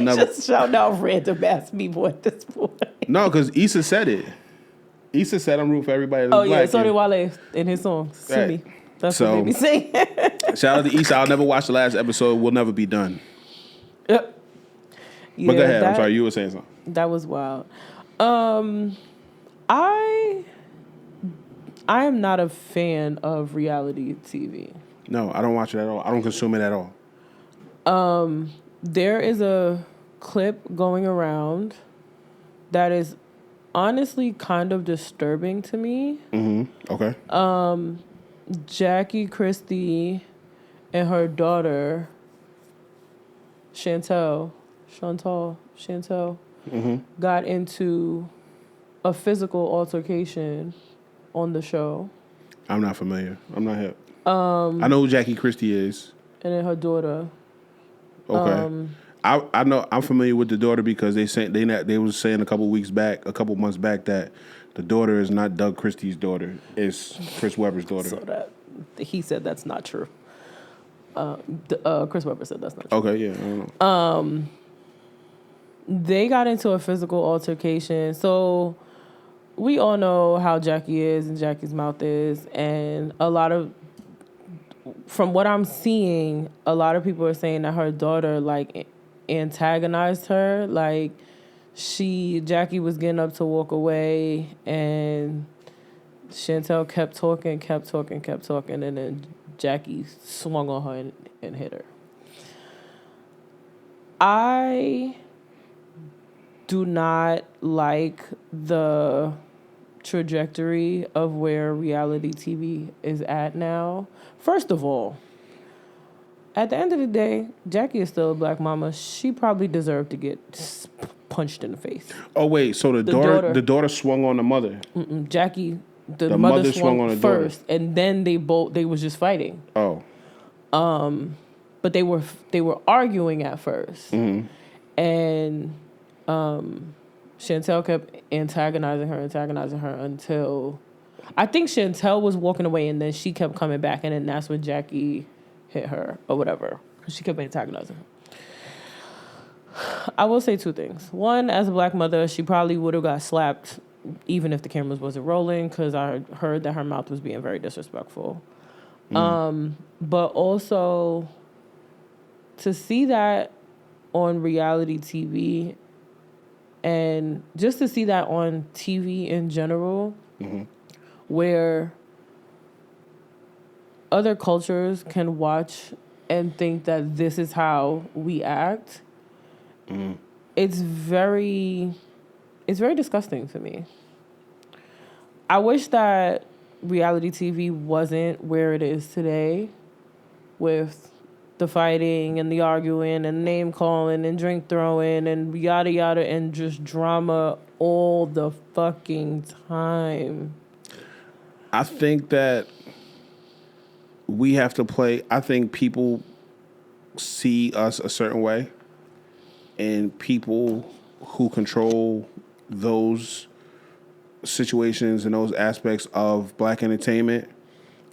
never just shout out random ass people at this point. No, because Issa said it. Issa said I'm rooting for everybody that's black. Yeah, so did Wale in his song. Sue Me. That's what made me sing. Shout out to Issa. I'll never watch the last episode. We'll never be done. Yep. Yeah, but go ahead. I'm sorry. You were saying something. That was wild. I am not a fan of reality TV. No, I don't watch it at all. I don't consume it at all. There is a clip going around that is honestly kind of disturbing to me. Mm-hmm. Okay. Jackie Christie and her daughter, Chantel, mm-hmm. got into a physical altercation on the show. I'm not familiar. I'm not hip. I know who Jackie Christie is. And then her daughter. Okay. I know I'm familiar with the daughter because they was saying a couple months back that the daughter is not Doug Christie's daughter. It's Chris Webber's daughter. So that he said that's not true. Chris Webber said that's not true. Okay, yeah, I don't know. They got into a physical altercation. So we all know how Jackie is and Jackie's mouth is, and from what I'm seeing, a lot of people are saying that her daughter like antagonized her. Like Jackie was getting up to walk away, and Chantel kept talking, and then Jackie swung on her and hit her. I do not like the trajectory of where reality TV is at now. First of all, at the end of the day, Jackie is still a black mama. She probably deserved to get punched in the face. Oh wait, so the daughter swung on the mother. Jackie, the mother swung on the first, daughter. And then they was just fighting. Oh. But they were arguing at first, and Chantel kept antagonizing her until I think Chantel was walking away, and then she kept coming back, and then that's when Jackie hit her or whatever. She kept antagonizing her. I will say two things. One, as a black mother, she probably would have got slapped even if the cameras wasn't rolling, because I heard that her mouth was being very disrespectful. But also to see that on reality TV, and just to see that on TV in general, where other cultures can watch and think that this is how we act, it's very disgusting to me. I wish that reality TV wasn't where it is today, with the fighting and the arguing and name calling and drink throwing and yada yada and just drama all the fucking time. I think that we have to play. I think people see us a certain way, and people who control those situations and those aspects of black entertainment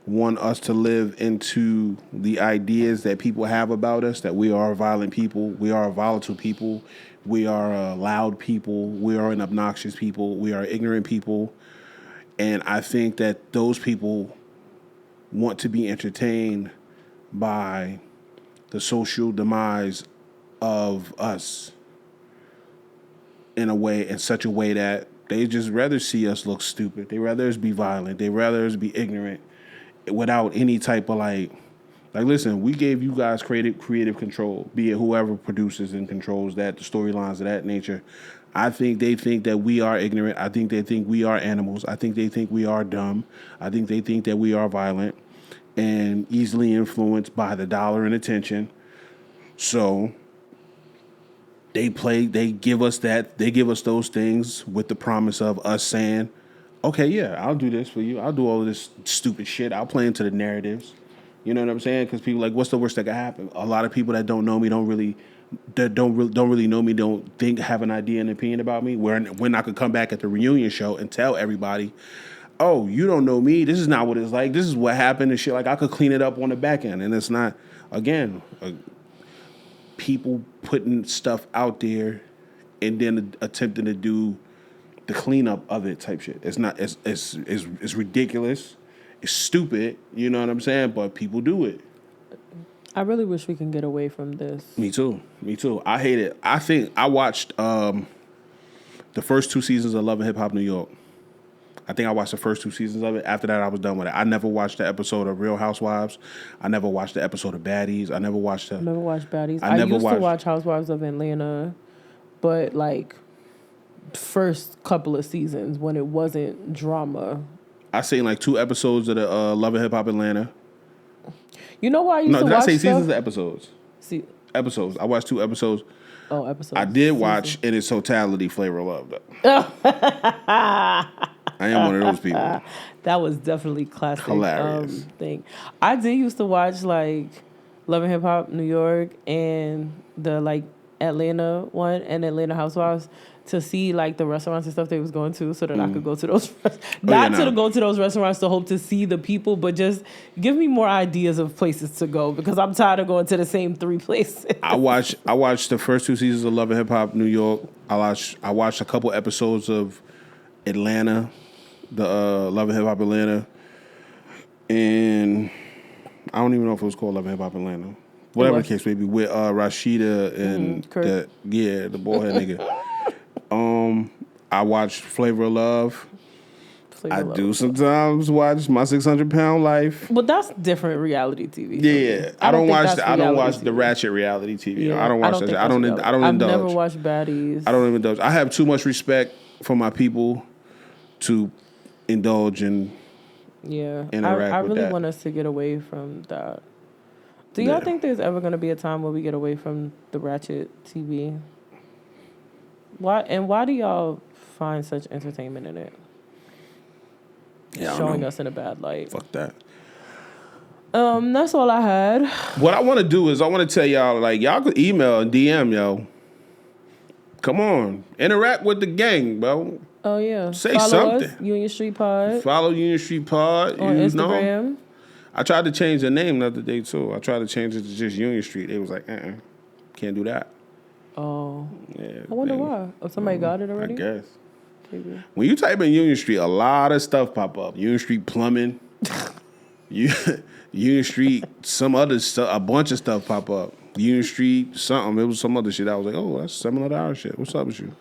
want us to live into the ideas that people have about us, that we are violent people, we are volatile people, we are loud people, we are an obnoxious people, we are ignorant people. And I think that those people want to be entertained by the social demise of us in such a way that they just rather see us look stupid. They rather us be violent. They rather us be ignorant without any type of like listen, we gave you guys creative control, be it whoever produces and controls that, the storylines of that nature. I think they think that we are ignorant. I think they think we are animals. I think they think we are dumb. I think they think that we are violent and easily influenced by the dollar and attention. So they give us those things with the promise of us saying, okay, yeah, I'll do this for you. I'll do all of this stupid shit. I'll play into the narratives. You know what I'm saying? Because people like, what's the worst that could happen? A lot of people that don't know me don't really know me, don't have an idea and opinion about me. When I could come back at the reunion show and tell everybody, oh, you don't know me. This is not what it's like. This is what happened and shit. Like, I could clean it up on the back end. And it's not, again, people putting stuff out there and then attempting to do the cleanup of it type shit. It's not. It's ridiculous. It's stupid. You know what I'm saying? But people do it. I really wish we can get away from this. Me too. I hate it. I think I watched the first 2 seasons of Love and Hip Hop New York. I think I watched the first 2 seasons of it. After that, I was done with it. I never watched the episode of Real Housewives. I never watched the episode of Baddies. I never watched Baddies. I used to watch Housewives of Atlanta, but like first couple of seasons when it wasn't drama. I seen like 2 episodes of the Love and Hip Hop Atlanta. You know why I used to watch? No, did I say seasons or episodes? Episodes. I watched 2 episodes. Oh, episodes. I did watch in its totality Flavor of Love though. I I am one of those people. That was definitely classic. Hilarious. Thing. I did used to watch like Love and Hip Hop New York and the like Atlanta one and Atlanta Housewives to see like the restaurants and stuff they was going to so that I could go to those go to those restaurants to hope to see the people, but just give me more ideas of places to go because I'm tired of going to the same 3 places. I watched the first 2 seasons of Love and Hip Hop New York. I watched a couple episodes of Atlanta, the Love and Hip Hop Atlanta, and I don't even know if it was called Love and Hip Hop Atlanta. Whatever the case may be, with Rashida and the bald head nigga. I watched Flavor of Love. Do sometimes watch My 600-Pound Life. But that's different reality TV. Yeah, I don't watch the ratchet reality TV. Yeah, I don't watch that. I don't indulge. I've never watched baddies. I don't indulge. I have too much respect for my people to indulge and interact with that. I really want us to get away from that. Do y'all think there's ever going to be a time where we get away from the ratchet TV? Why do y'all find such entertainment in it? Yeah, showing us in a bad light. Fuck that. That's all I had. What I want to do is I want to tell y'all, like, y'all could email and DM, yo. Come on. Interact with the gang, bro. Oh, yeah. Say something. Us, Union Street Pod. Follow Union Street Pod. On Instagram. Know. I tried to change the name the other day, too. I tried to change it to just Union Street. They was like, can't do that. Oh. Yeah. I wonder why. Oh, somebody got it already? I guess. Maybe. When you type in Union Street, a lot of stuff pop up. Union Street Plumbing. Union Street, some other stuff, a bunch of stuff pop up. Union Street, something. It was some other shit. I was like, oh, that's $700 shit. What's up with you?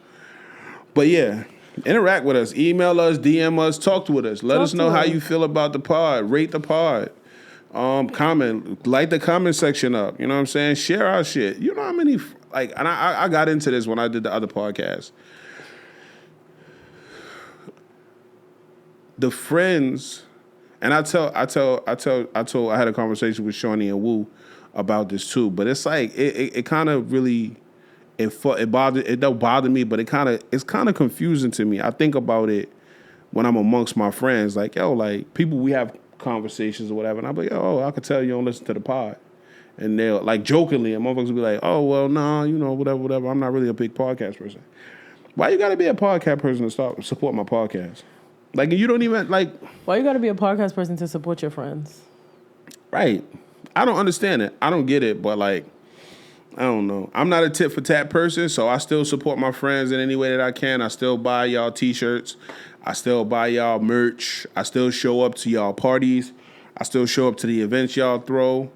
But yeah, interact with us. Email us, DM us, talk with us. Let us know how you feel about the pod. Rate the pod. Comment. Light the comment section up. You know what I'm saying? Share our shit. You know how many, like, and I got into this when I did the other podcast. The friends, and I had a conversation with Shawnee and Wu about this too, but it's like it kind of really it don't bother me, but it's kind of confusing to me. I think about it when I'm amongst my friends, like, yo, like people we have conversations or whatever, and I'm like, yo, I could tell you don't listen to the pod, and they'll like jokingly, and motherfuckers will be like, oh well, nah, you know, whatever. I'm not really a big podcast person. Why you got to be a podcast person to support my podcast? Like, you don't even, like... Why you got to be a podcast person to support your friends? Right. I don't understand it. I don't get it, but, like, I don't know. I'm not a tit-for-tat person, so I still support my friends in any way that I can. I still buy y'all T-shirts. I still buy y'all merch. I still show up to y'all parties. I still show up to the events y'all throw.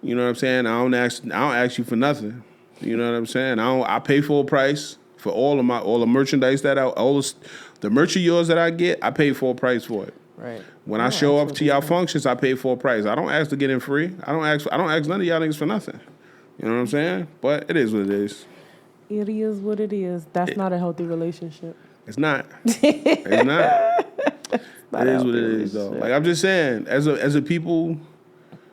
You know what I'm saying? I don't ask you for nothing. You know what I'm saying? I pay full price for all the merchandise the merch of yours that I get, I pay full price for it. Right. When I show up to y'all functions, I pay full price. I don't ask to get in free. I don't ask none of y'all niggas for nothing. You know what I'm saying? But it is what it is. It is what it is. That's not a healthy relationship. It's not. It's not. It is what it is, though. Like, I'm just saying, as a people,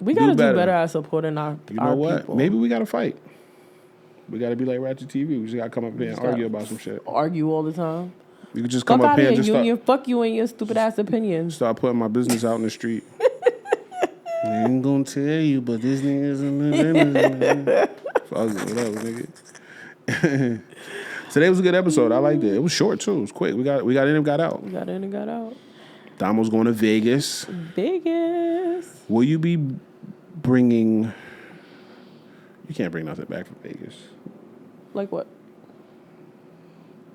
we gotta do better at supporting our people. You know what? People. Maybe we gotta fight. We gotta be like Ratchet TV. We just gotta come up here and argue about some shit. Argue all the time. You could just come up here and just Union. Fuck you and your stupid ass opinions. Start putting my business out in the street. I ain't gonna tell you, but this nigga's in the fuck it, whatever, nigga. Today was a good episode. I liked it. It was short too. It was quick. We got in and got out. Domo's going to Vegas. Will you be bringing? You can't bring nothing back from Vegas. Like what?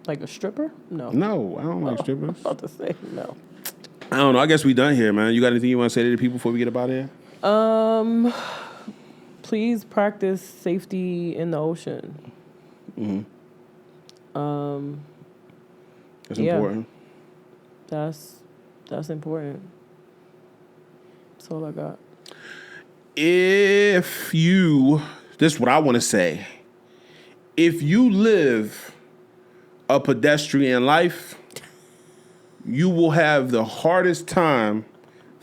Like a stripper? No. No, I don't like strippers. I was about to say no. I don't know. I guess we done here, man. You got anything you want to say to the people before we get up out of here? Please practice safety in the ocean. Mm-hmm. That's important. That's important. That's all I got. This is what I want to say. If you live a pedestrian life, you will have the hardest time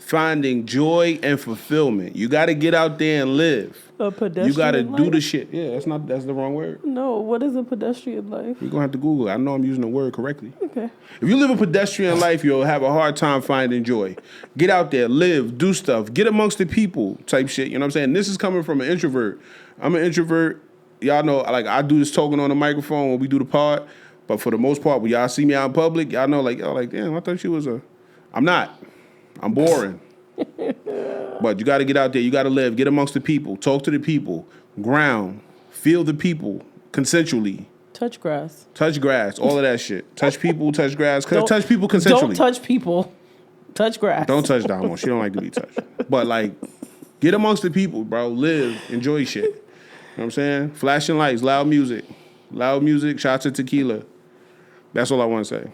finding joy and fulfillment. You got to get out there and live. A pedestrian You got to life? do the shit. Yeah, that's the wrong word. No, what is a pedestrian life? You're going to have to Google it. I know I'm using the word correctly. Okay. If you live a pedestrian life, you'll have a hard time finding joy. Get out there, live, do stuff, get amongst the people type shit. You know what I'm saying? This is coming from an introvert. I'm an introvert. Y'all know, like, I do this talking on the microphone when we do the pod. But for the most part, when y'all see me out in public, y'all know, like, y'all like, damn, I thought you was a... I'm not. I'm boring. But you got to get out there. You got to live. Get amongst the people. Talk to the people. Ground. Feel the people consensually. Touch grass. Touch grass. All of that shit. Touch people. Touch grass. Touch people consensually. Don't touch people. Touch grass. Don't touch Domo. She don't like to be touched. But, like, get amongst the people, bro. Live. Enjoy shit. You know what I'm saying? Flashing lights. Loud music. Loud music. Shots of tequila. That's all I want to say.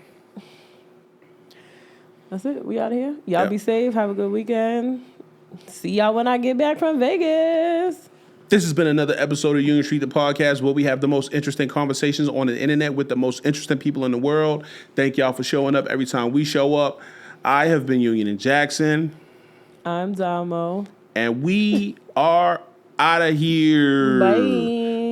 That's it. We out of here. Y'all be safe. Have a good weekend. See y'all when I get back from Vegas. This has been another episode of Union Street, the podcast, where we have the most interesting conversations on the internet with the most interesting people in the world. Thank y'all for showing up every time we show up. I have been Union and Jackson. I'm Domo. And we are out of here. Bye.